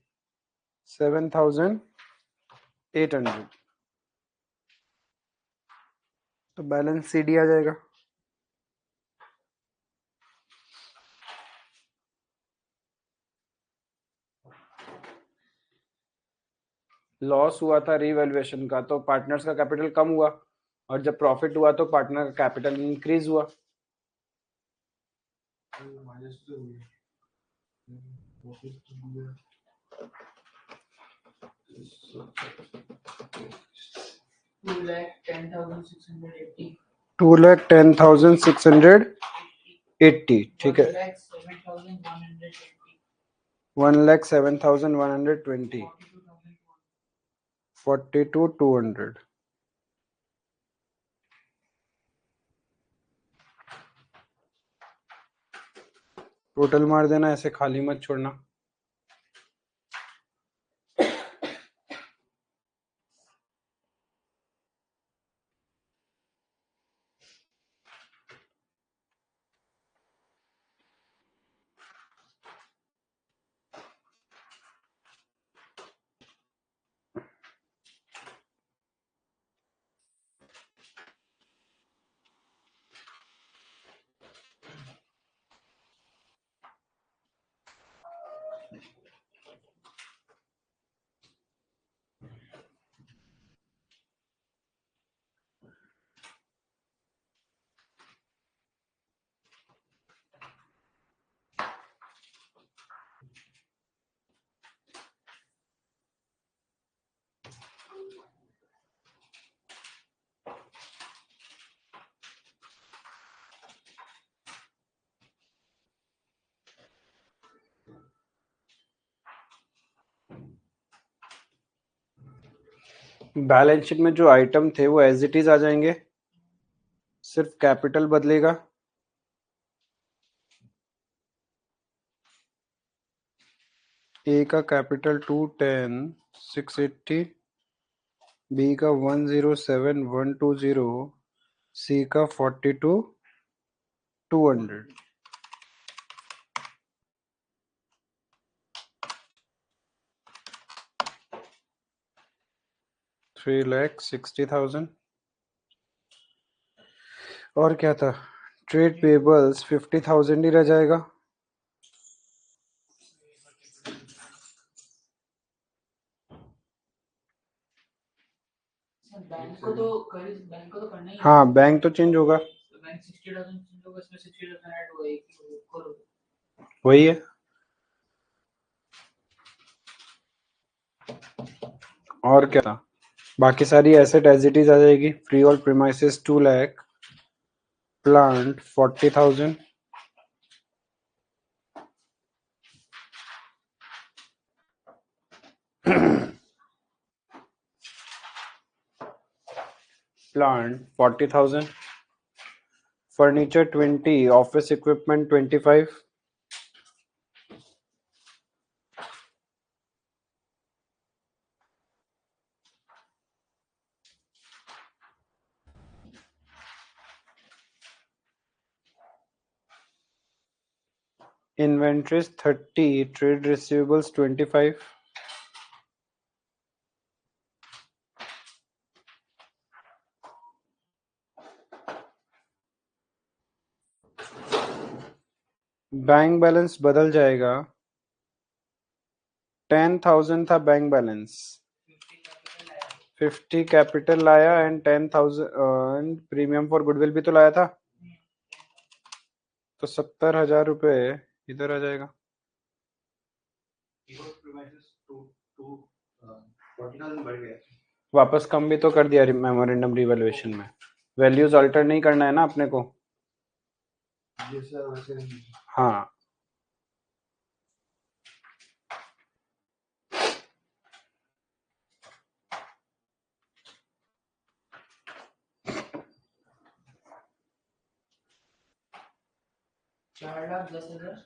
7,800, तो बैलेंस सीडी आ जाएगा। लॉस हुआ था रिवैल्यूएशन का, तो पार्टनर्स का कैपिटल कम हुआ, और जब प्रॉफिट हुआ तो पार्टनर का कैपिटल इंक्रीज हुआ। माइनस तो हुई प्रॉफिट तो दिया 2,10,680 2,10,680, ठीक है। 1,07,120 1,07,120 42,200। टोटल मार देना, ऐसे खाली मत छोड़ना। बैलेंस शीट में जो आइटम थे वो एज इट इज आ जाएंगे, सिर्फ कैपिटल बदलेगा। ए का कैपिटल 210,680, बी का 107,120, सी का 42,200। 3,60,000। और क्या था, ट्रेड पेबल्स 50,000 ही रह जाएगा। बैंक को तो करना ही है। हाँ, बैंक तो चेंज होगा, तो बैंक 60,000 चेंज होगा, इसमें 60,000 ऐड होगा, एक ही करो। वही है। और क्या था, बाकी सारी एसेट एज इट इज आ जाएगी। Free all premises 2 lakh, plant 40,000, plant 40,000, furniture 20, office equipment 25, inventories 30, trade receivables 25, bank balance बदल जाएगा, 10,000 था बैंक बैलेंस, 50 कैपिटल लाया एंड 10,000 प्रीमियम फॉर गुडविल भी तो लाया था, तो 70,000 रुपए इधर आ जाएगा। 40,000 बढ़ गया। वापस कम भी तो कर दिया मेमोरेंडम रिवैल्यूएशन में, वैल्यूज अल्टर नहीं करना है ना अपने को। जैसा वैसे हाँ, चार लाख 10,000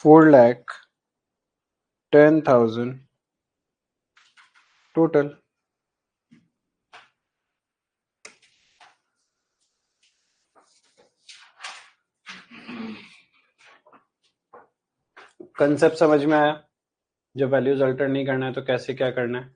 4,10,000 टोटल। कंसेप्ट समझ में आया? जब वैल्यूज अल्टर नहीं करना है तो कैसे क्या करना है।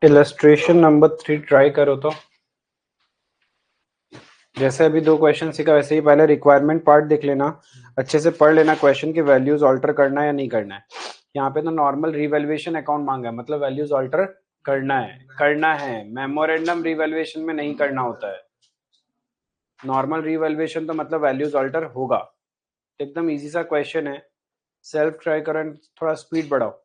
इलस्ट्रेशन नंबर 3 ट्राई करो तो। जैसे अभी 2 क्वेश्चन सीखा वैसे ही पहले रिक्वायरमेंट पार्ट देख लेना, अच्छे से पढ़ लेना क्वेश्चन की वैल्यूज ऑल्टर करना है या नहीं करना है। यहाँ पे तो नॉर्मल रिवैल्यूएशन अकाउंट मांगा है, मतलब वैल्यूज ऑल्टर करना है, मेमोरेंडम रिवैल्यूएशन में नहीं करना होता है। नॉर्मल रिवैल्यूएशन तो मतलब वैल्यूज ऑल्टर होगा। एकदम इजी सा क्वेश्चन है, सेल्फ ट्राई करो एंड थोड़ा स्पीड बढ़ाओ।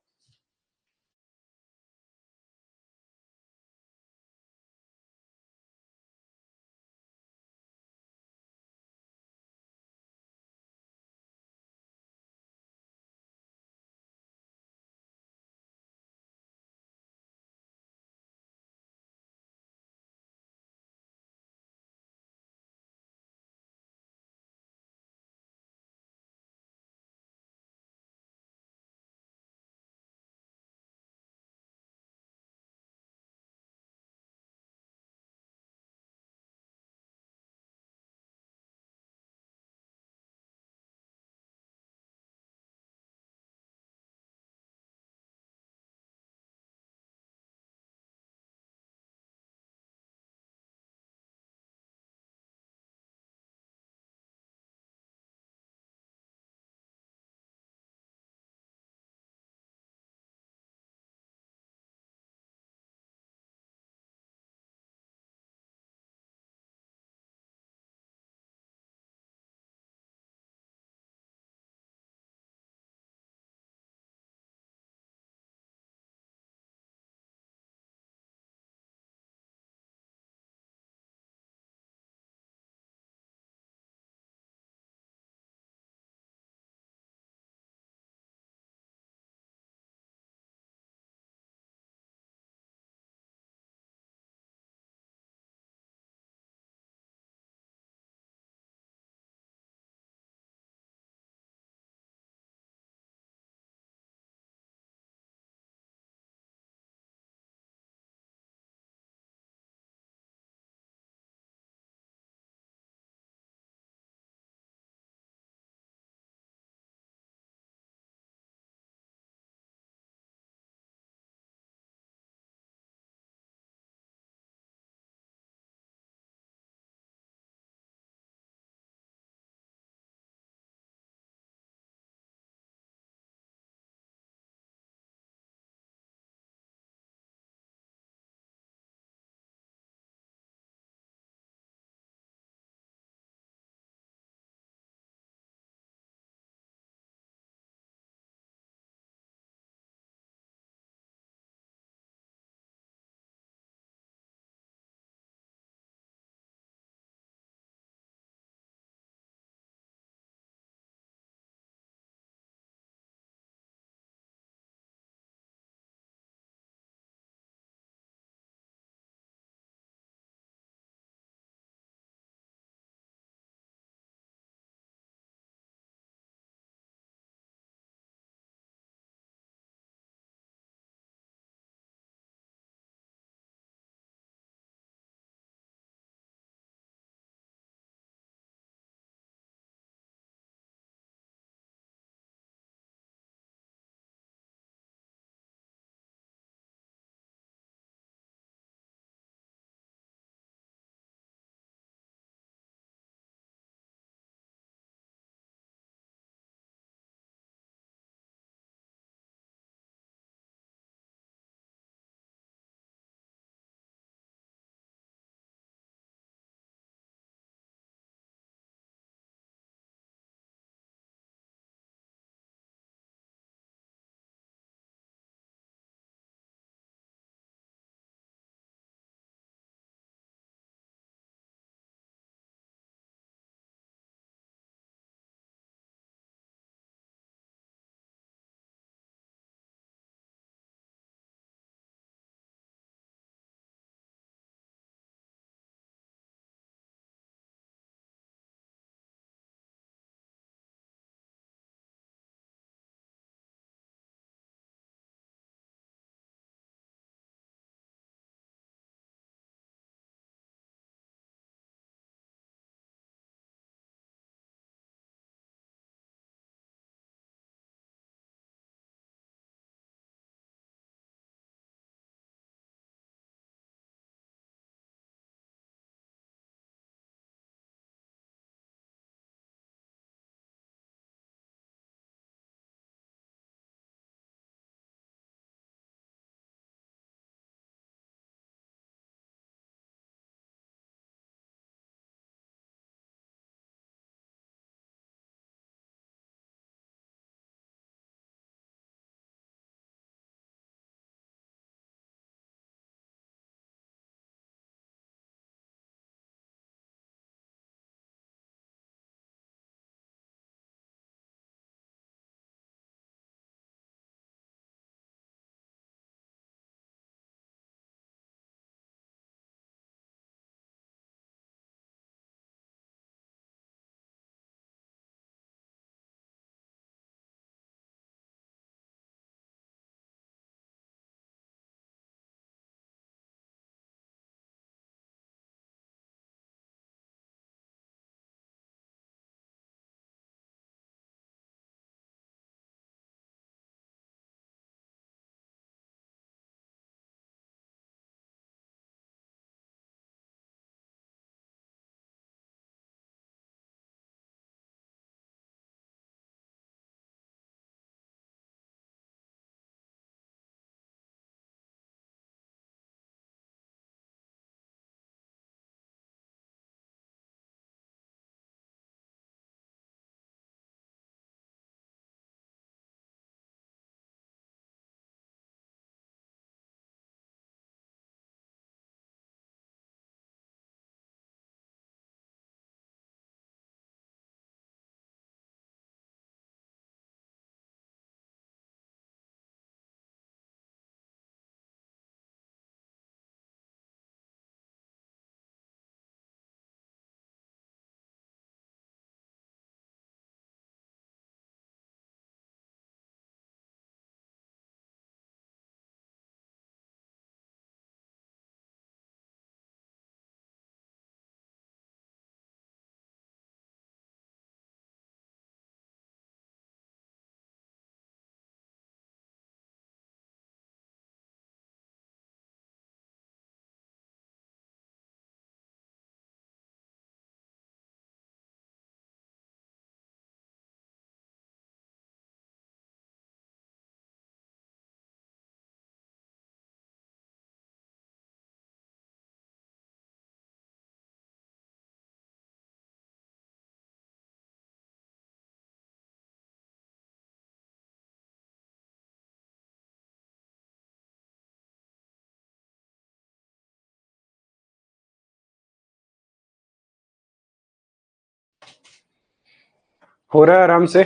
हो रहा है आराम से?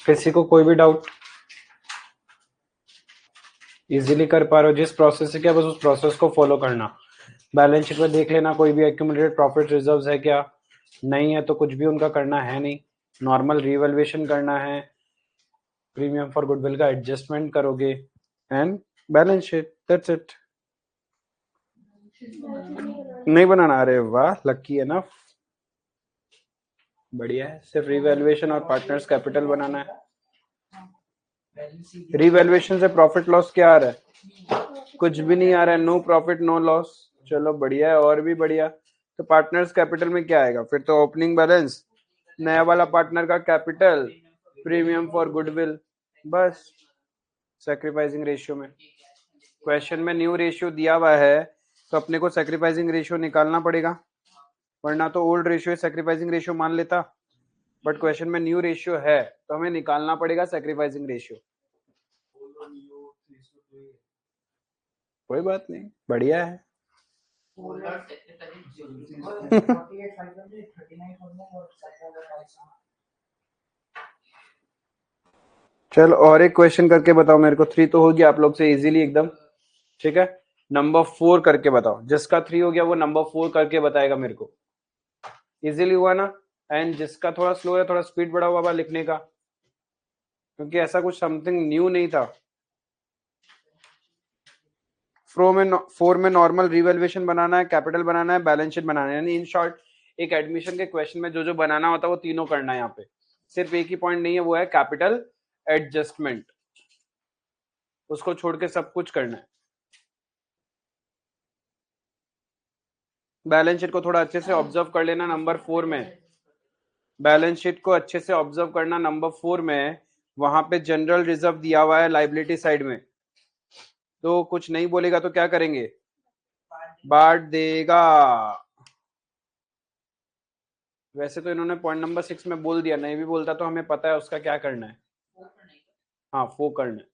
किसी को कोई भी डाउट? इजीली कर पा रहे हो? जिस प्रोसेस से क्या, बस उस प्रोसेस को फॉलो करना। बैलेंस शीट में देख लेना कोई भी एक्यूमुलेटेड प्रॉफिट रिजर्व्स है क्या, नहीं है तो कुछ भी उनका करना है नहीं, नॉर्मल रीवैल्यूएशन करना है, प्रीमियम फॉर गुडविल का एडजस्टमेंट करोगे and balance sheet, that's it. नहीं बनाना? अरे वाह, लकी है ना, बढ़िया है। सिर्फ रीवैल्यूएशन और पार्टनर्स कैपिटल बनाना है। रीवैल्यूएशन से प्रॉफिट लॉस क्या आ रहा है? कुछ भी नहीं आ रहा है, नो प्रॉफिट नो लॉस। चलो बढ़िया है, और भी बढ़िया। तो पार्टनर्स कैपिटल में क्या आएगा फिर? तो ओपनिंग बैलेंस, नया वाला पार्टनर का कैपिटल, प्रीमियम फॉर गुडविल, बस। सैक्रिफाइसिंग रेशियो में, क्वेश्चन में न्यू रेशियो दिया हुआ है तो अपने को सैक्रिफाइसिंग रेशियो निकालना पड़ेगा, वरना तो ओल्ड रेशियो सैक्रिफाइसिंग रेशियो मान लेता। बट क्वेश्चन में न्यू रेशियो है तो हमें निकालना पड़ेगा सैक्रिफाइसिंग रेशियो। कोई बात नहीं, बढ़िया है। चल और एक क्वेश्चन करके बताओ मेरे को। 3 तो हो गया आप लोग से इजीली एकदम, ठीक है। नंबर 4 करके बताओ। जिसका 3 हो गया वो नंबर 4 करके बताएगा मेरे को। इजीली हुआ ना? एंड जिसका थोड़ा स्लो है, थोड़ा स्पीड बढ़ा हुआ लिखने का, क्योंकि ऐसा कुछ समथिंग न्यू नहीं था। 4 में नॉर्मल रिवैल्यूएशन बनाना है, कैपिटल बनाना है, बैलेंस शीट बनाना है, यानी इन शॉर्ट एक एडमिशन के क्वेश्चन में जो जो बनाना होता है वो तीनों करना है यहाँ पे। सिर्फ एक ही पॉइंट नहीं है, वो है कैपिटल एडजस्टमेंट, उसको छोड़ के सब कुछ करना है। बैलेंस शीट को थोड़ा अच्छे से ऑब्जर्व कर लेना नंबर 4 में। बैलेंस शीट को अच्छे से ऑब्जर्व करना नंबर 4 में। वहां पे जनरल रिजर्व दिया हुआ है लाइबिलिटी साइड में, तो कुछ नहीं बोलेगा तो क्या करेंगे? बांट देगा। वैसे तो इन्होंने पॉइंट नंबर 6 में बोल दिया, नहीं भी बोलता तो हमें पता है उसका क्या करना है। हाँ, 4 करना है।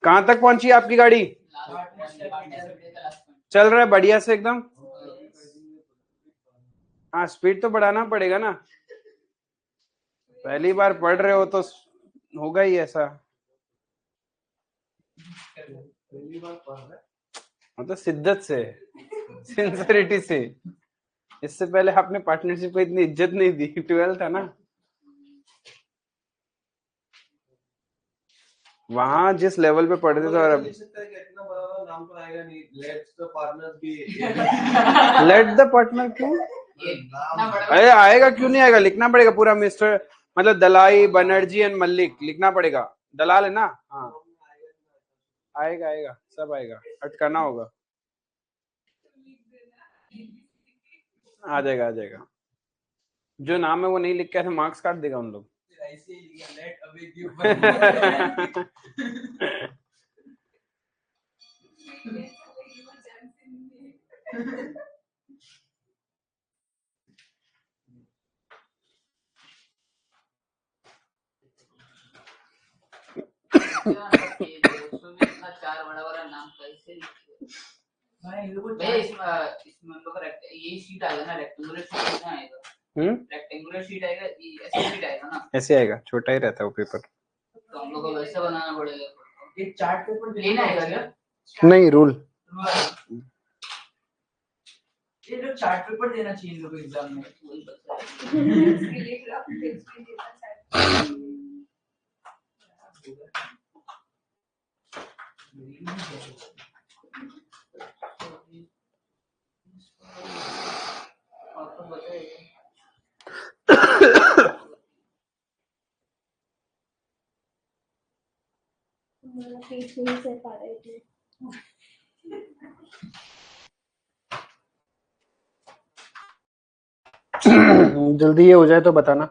कहाँ तक पहुंची आपकी गाड़ी? चल रहा है बढ़िया से एकदम। हाँ स्पीड तो बढ़ाना पड़ेगा ना, पहली बार पढ़ रहे हो तो होगा ही ऐसा। पहली बार पढ़ रहा है। मतलब शिद्दत से, सिंसियरिटी से। इससे पहले आपने पार्टनरशिप को इतनी इज्जत नहीं दी, 12 था ना। वहां जिस लेवल पे पढ़ते थे और अब लिख सकता है कि इतना बड़ा नाम तो आएगा नहीं, let's the partners be let the partner क्यों? अरे आएगा क्यों नहीं आएगा, लिखना पड़ेगा पूरा मिस्टर, मतलब दलाई बनर्जी एंड मल्लिक लिखना पड़ेगा। दलाल है ना? हाँ आएगा आएगा, सब आएगा, अटकाना होगा। आ जाएगा आ जाएगा। जो नाम है वो नहीं लिख के तो मार्क्स काट देगा उन लोग। ऐसे ही लिखा, लेट अवे गिव चार बड़ा नाम कैसे इसमें ये शीट आएगा ना, रेक्टेंगुलर शीट ना आएगा। रेक्टेंगुलर शीट आएगा, ऐसे शीट आएगा ना, ऐसे आएगा, छोटा ही रहता है वो पेपर। तो हम लोग को वैसे बनाना पड़ेगा। एक चार्ट पेपर लेना आएगा क्या? नहीं रूल। ये लोग चार्ट पेपर देना चाहिए इन लोगों को एग्जाम में। पीछे ही से पा रहे थे। जल्दी ये हो जाए तो बताना।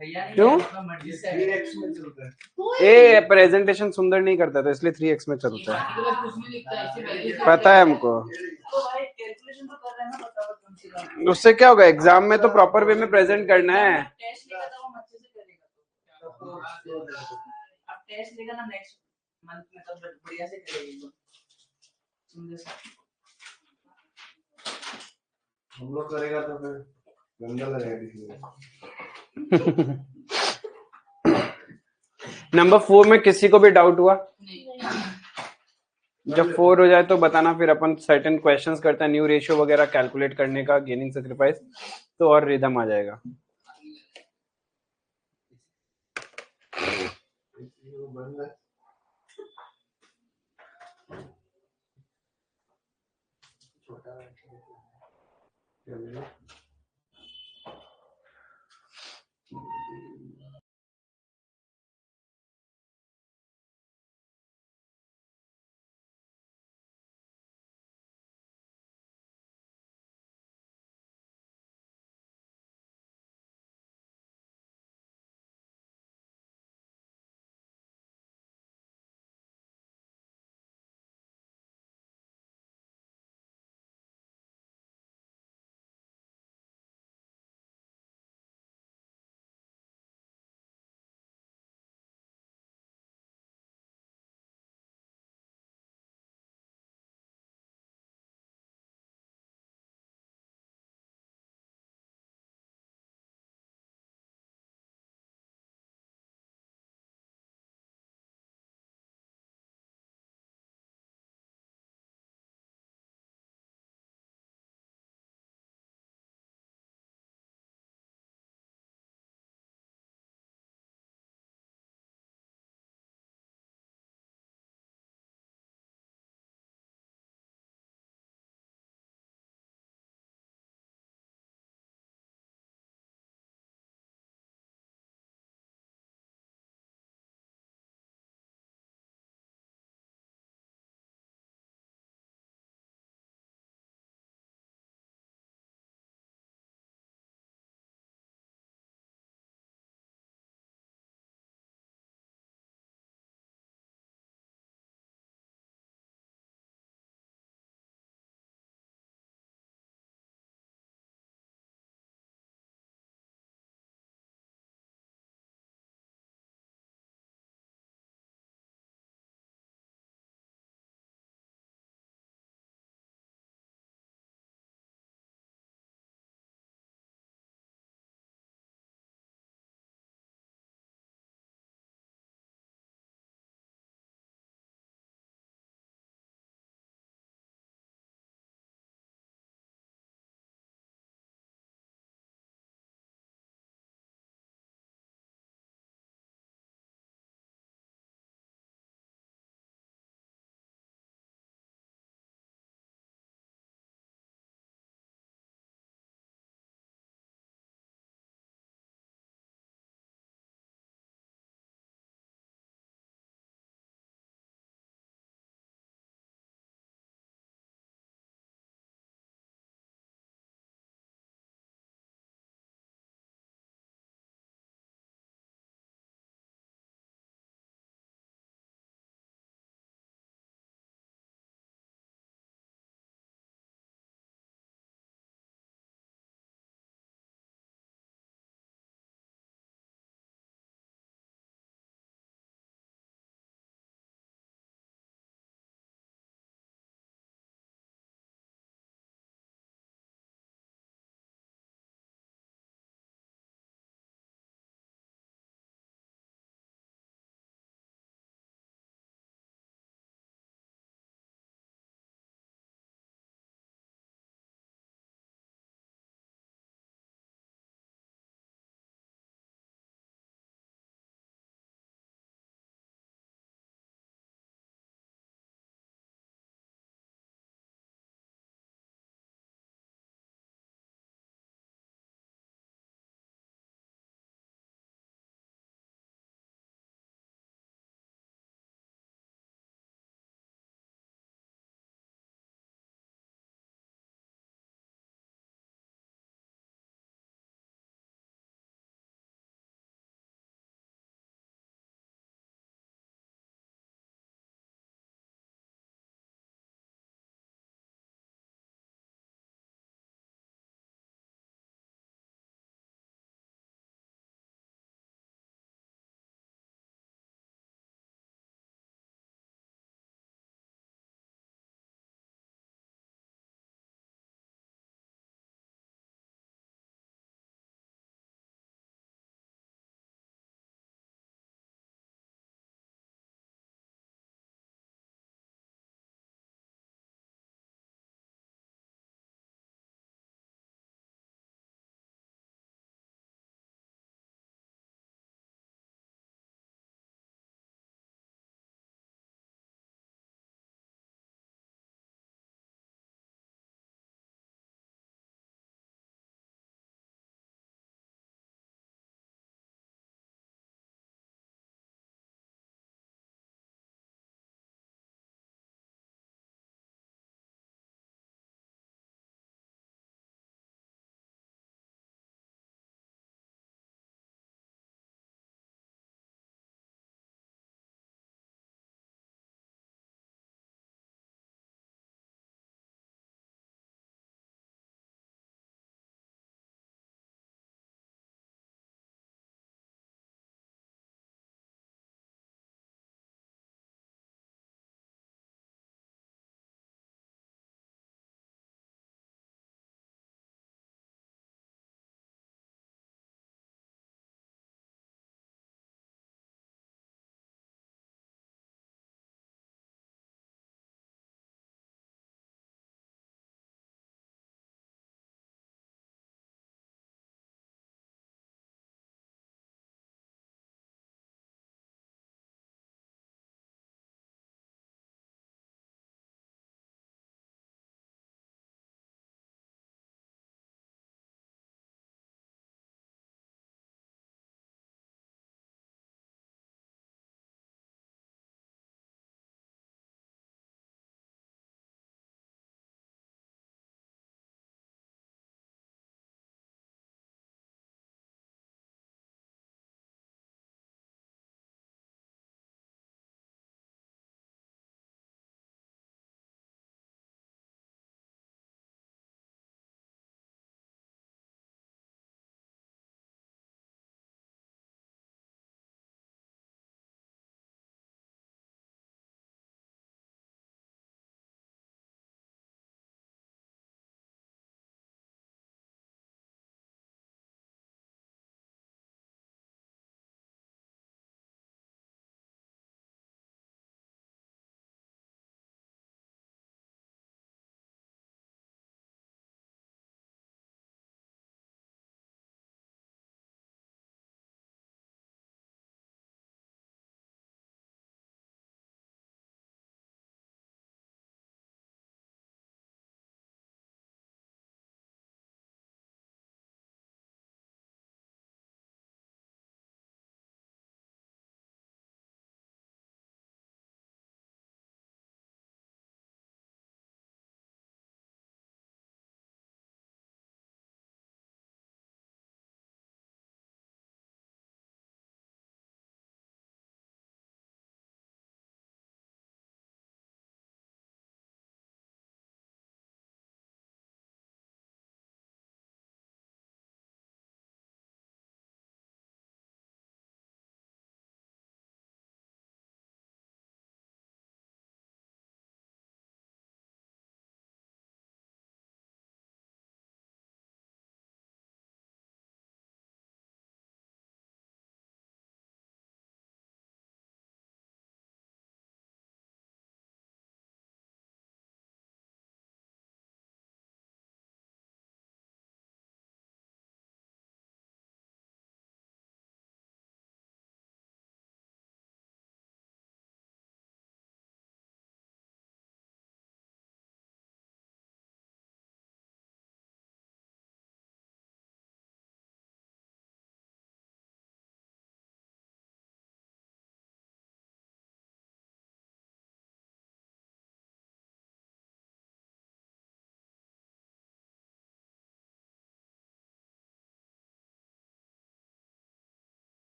भैया नहीं क्यों? है, अपना मर्जी से 3x में चलता है। ए प्रेजेंटेशन सुंदर नहीं करता तो इसलिए 3x में चलता है। कुछ नहीं लिखता है, इससे वैल्यू पता है हमको। तो भाई कैलकुलेशन तो कर रहे हैं ना, बताओ कम से कम। उससे क्या होगा, एग्जाम में तो प्रॉपर वे में प्रेजेंट करना है। टेस्ट लेगा तो वो अच्छे से करेगा, तो अब टेस्ट लेगा ना नेक्स्ट मंथ में, तब बढ़िया से करेगा। समझे सर? हम लोग करेगा तो फिर गंदा लगेगा किसी को। नंबर 4 में किसी को भी डाउट हुआ? नहीं। जब 4 हो जाए तो बताना, फिर अपन सर्टेन क्वेश्चंस करते हैं न्यू रेशियो वगैरह कैलकुलेट करने का, गेनिंग सेक्रीफाइस, तो और रिदम आ जाएगा। किसी को बंद है। छोटा है। चलिए।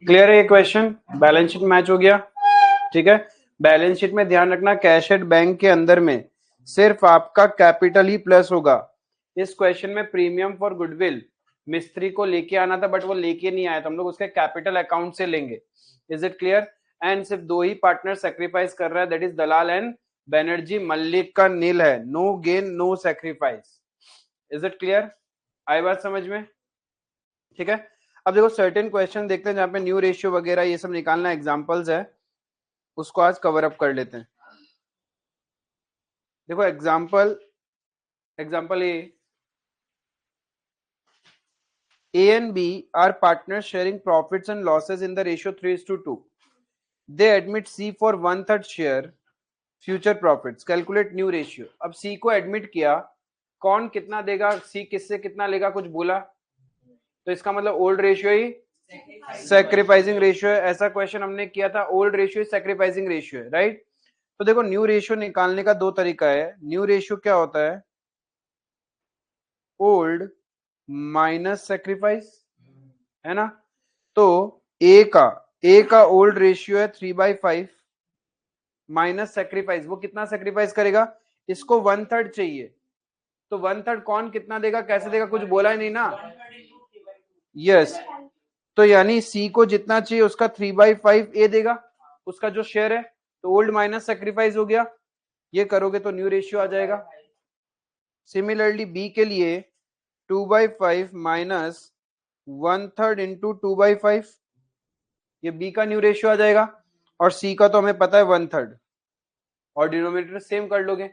क्लियर है ये क्वेश्चन? बैलेंस शीट मैच हो गया, ठीक है। बैलेंस शीट में ध्यान रखना कैश एट बैंक के अंदर में सिर्फ आपका कैपिटल ही प्लस होगा। इस क्वेश्चन में प्रीमियम फॉर गुडविल मिस्त्री को लेके आना था, बट वो लेके नहीं आया, तो हम लोग उसके कैपिटल अकाउंट से लेंगे। Is it clear? एंड सिर्फ दो ही पार्टनर सेक्रीफाइस कर रहा है, that is Dalal and Banerjee. Mallick का नील है, no gain no sacrifice. Is it clear? आई बात समझ में? ठीक है। अब देखो सर्टेन क्वेश्चन देखते हैं जहां पे न्यू रेशियो वगैरह ये सब निकालना एग्जांपल्स है, उसको आज कवर अप कर लेते हैं। देखो example A and B are partners sharing profits and losses in the ratio 3:2. They admit C for 1/3 share future profits. Calculate new ratio. अब C को admit किया, कौन कितना देगा, C किससे कितना लेगा, कुछ बोला तो इसका मतलब ओल्ड रेशियो ही सैक्रिफाइसिंग रेशियो है। ऐसा क्वेश्चन हमने किया था, ओल्ड रेशियो सैक्रिफाइसिंग रेशियो है, राइट। तो देखो न्यू रेशियो निकालने का दो तरीका है। न्यू रेशियो क्या होता है? ओल्ड माइनस सैक्रिफाइस, है ना। तो ए का ओल्ड रेशियो है 3/5 माइनस सेक्रीफाइस, वो कितना सेक्रीफाइस करेगा, इसको 1/3 चाहिए, तो 1/3 कौन कितना देगा, कैसे देगा, कुछ बोला ही नहीं ना। यस, तो यानी सी को जितना चाहिए उसका 3/5 ए देगा, उसका जो शेयर है, तो ओल्ड माइनस सेक्रीफाइस हो गया। ये करोगे तो न्यू रेशियो आ जाएगा। सिमिलरली बी के लिए 2/5 माइनस 1/3 इंटू 2/5, ये बी का न्यू रेशियो आ जाएगा। और सी का तो हमें पता है 1/3, और डिनोमिनेटर सेम कर लोगे।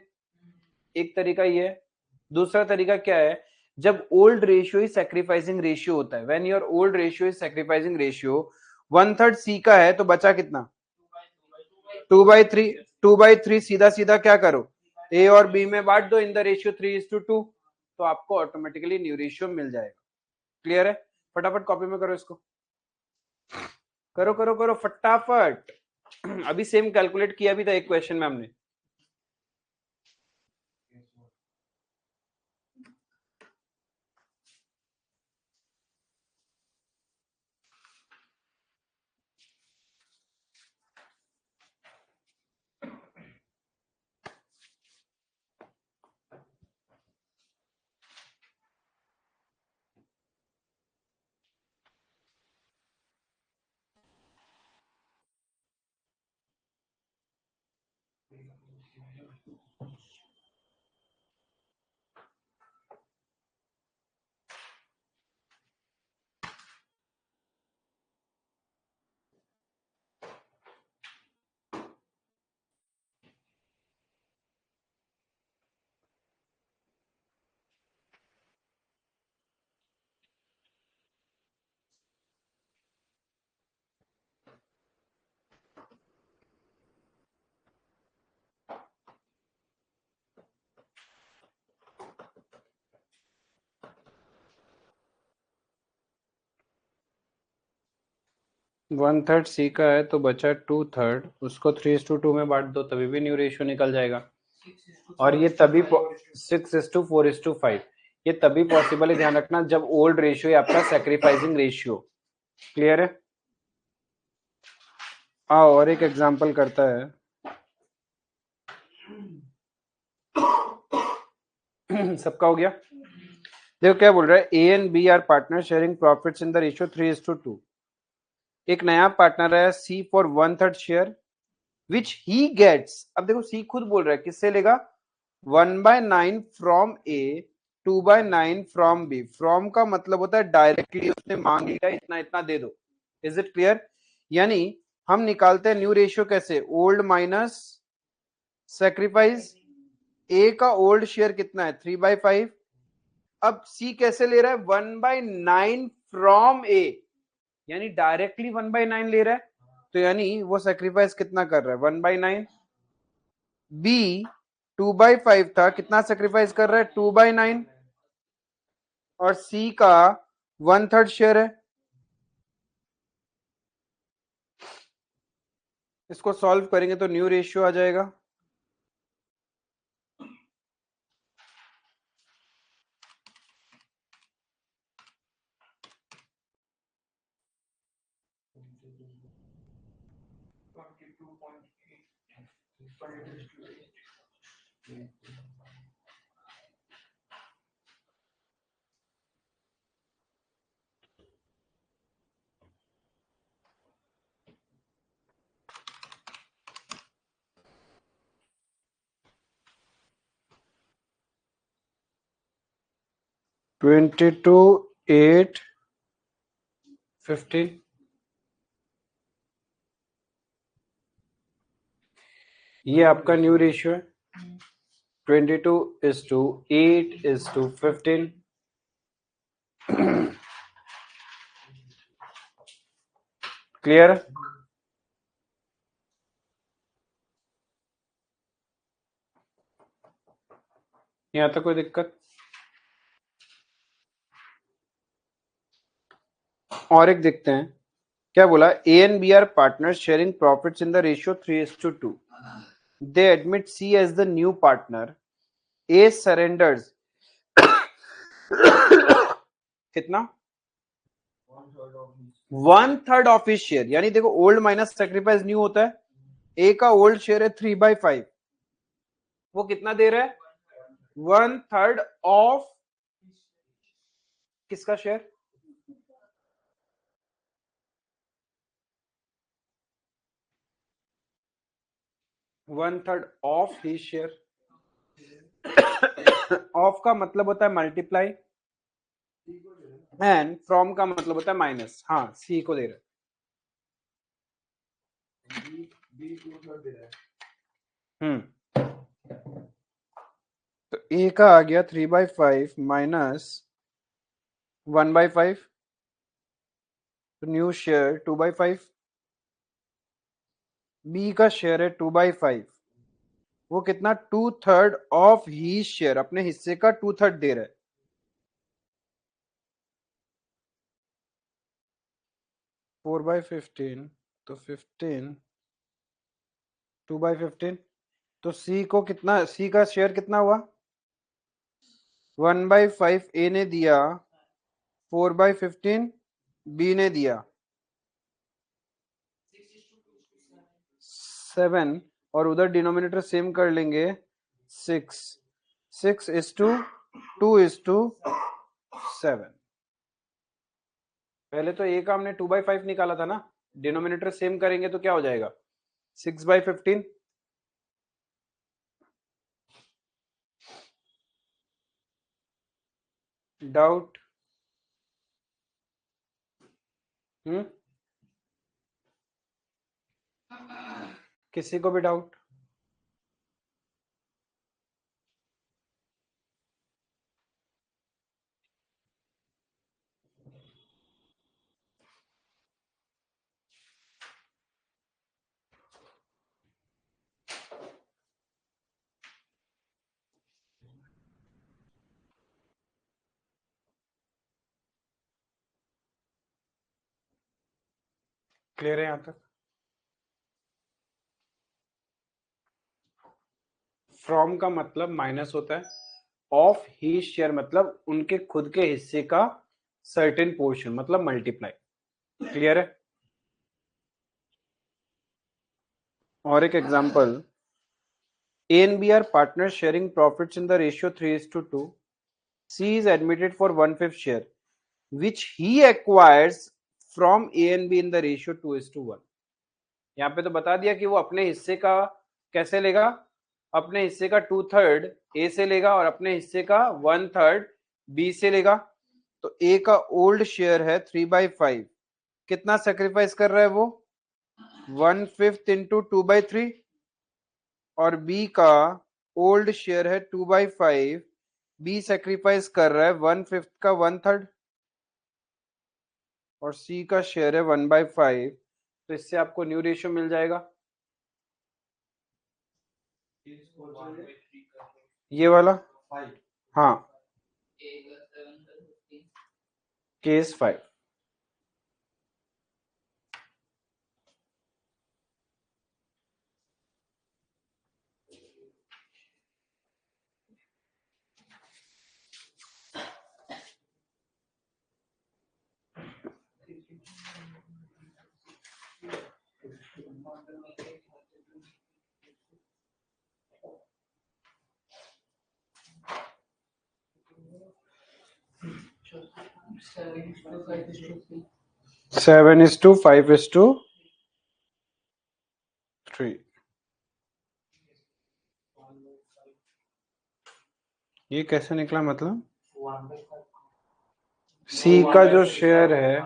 एक तरीका ये है। दूसरा तरीका क्या है, जब ओल्ड रेशियो ही सैक्रिफाइसिंग रेशियो होता है, when your old ratio is sacrificing ratio, 1/3 सी का है तो बचा कितना, 2/3। 2/3 सीधा सीधा क्या करो, ए और बी में बांट दो इन द रेशियो 3:2, तो आपको ऑटोमेटिकली न्यू रेशियो मिल जाएगा। क्लियर है? फटाफट कॉपी में करो इसको, करो करो करो फटाफट। अभी सेम कैलकुलेट किया भी था एक क्वेश्चन में हमने। 1/3 सी का है तो बचा 2/3, उसको 3:2 में बांट दो, तभी भी न्यू रेशियो निकल जाएगा। और ये तभी 6:4:5, ये तभी पॉसिबल है, ध्यान रखना, जब ओल्ड रेशियो है आपका सैक्रिफाइसिंग रेशियो। क्लियर है? आओ और एक एग्जांपल करता है। सबका हो गया? देखो क्या बोल रहा है, A and B are partner sharing profits in the ratio 3:2। एक नया पार्टनर है C for 1/3 share which he gets. अब देखो सी खुद बोल रहा है किससे लेगा, 1/9 from A, 2/9 from B. From का मतलब होता है डायरेक्टली उसने मांग लिया, इतना इतना दे दो। Is it clear? यानी हम निकालते हैं न्यू रेशियो कैसे, ओल्ड माइनस सेक्रीफाइस। ए का ओल्ड शेयर कितना है, 3/5। अब सी कैसे ले रहा है, 1/9 फ्रॉम ए, यानी डायरेक्टली 1/9 ले रहा है, तो यानी वो सेक्रीफाइस कितना कर रहा है, 1/9। बी 2/5 था, कितना सेक्रीफाइस कर रहा है, 2/9। और सी का 1/3 शेयर है। इसको सॉल्व करेंगे तो न्यू रेशियो आ जाएगा। 22:8:15 ये आपका न्यू रेशियो है 22:8:15 क्लियर यहाँ तक कोई दिक्कत और एक देखते हैं क्या बोला A and B are partners sharing profits in the ratio 3:2 they admit C as the new partner A surrenders कितना 1/3 ऑफ हिज शेयर यानी देखो ओल्ड माइनस सेक्रीफाइस न्यू होता है ए का ओल्ड शेयर है 3/5 वो कितना दे रहा है 1/3 ऑफ किसका share one third of he share of का मतलब होता है मल्टीप्लाई एंड फ्रॉम का मतलब होता है माइनस हाँ सी को दे रहा है तो ए का आ गया 3/5 माइनस 1/5 तो न्यू शेयर 2/5 बी का शेयर है 2/5 वो कितना 2/3 ऑफ ही शेयर अपने हिस्से का 2/3 दे रहा है 4/15 तो 15 2/15 तो सी को कितना सी का शेयर कितना हुआ 1/5 ए ने दिया 4/15 बी ने दिया 7 और उधर डिनोमिनेटर सेम कर लेंगे 6:2:7 पहले तो ए का हमने 2/5 निकाला था ना डिनोमिनेटर सेम करेंगे तो क्या हो जाएगा 6/15 डाउट किसी को भी डाउट क्लियर है यहां तक फ्रॉम का मतलब माइनस होता है ऑफ ही शेयर मतलब उनके खुद के हिस्से का सर्टेन पोर्शन मतलब मल्टीप्लाई क्लियर है और एक example A and B are partners sharing profits in the ratio 3:2 C is admitted for 1/5 share which he acquires from A and B in the ratio 2:1 यहाँ पे तो बता दिया कि वो अपने हिस्से का कैसे लेगा अपने हिस्से का 2/3 ए से लेगा और अपने हिस्से का 1/3 बी से लेगा तो ए का ओल्ड शेयर है 3/5 कितना सेक्रीफाइस कर रहा है वो 1/5 इंटू 2/3 और बी का ओल्ड शेयर है 2/5 बी सेक्रीफाइस कर रहा है 1/5 का 1/3 और सी का शेयर है 1/5 तो इससे आपको न्यू रेशियो मिल जाएगा ये वाला हाँ केस 5 Thank you. 7:5:3. ये कैसे निकला? मतलब सी का जो शेयर है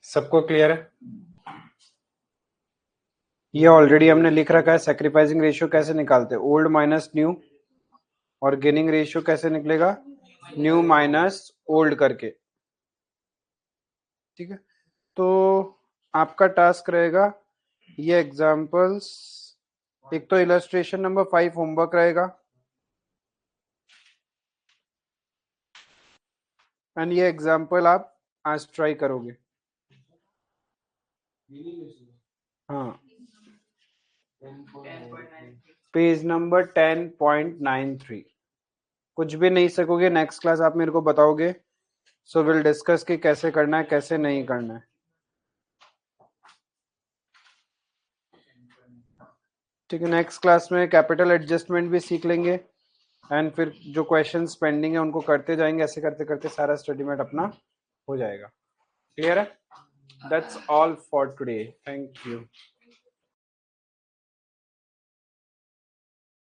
सबको क्लियर है? ये ऑलरेडी हमने लिख रखा है। सैक्रिफाइसिंग रेशियो कैसे निकालते हैं? ओल्ड माइनस न्यू, और गेनिंग रेशियो कैसे निकलेगा? न्यू माइनस ओल्ड करके। ठीक है, तो आपका टास्क रहेगा ये एग्जांपल्स, एक तो इलस्ट्रेशन नंबर 5 होमवर्क रहेगा, एंड ये एग्जांपल आप आज ट्राई करोगे। हाँ, पेज नंबर 10.93। कुछ भी नहीं सकोगे नेक्स्ट क्लास आप मेरे को बताओगे, सो विल डिस्कस कि कैसे करना है कैसे नहीं करना है। ठीक है, नेक्स्ट क्लास में कैपिटल एडजस्टमेंट भी सीख लेंगे, एंड फिर जो क्वेश्चंस पेंडिंग है उनको करते जाएंगे। ऐसे करते करते सारा स्टडी मैट अपना हो जाएगा। क्लियर है? That's all for today, thank you.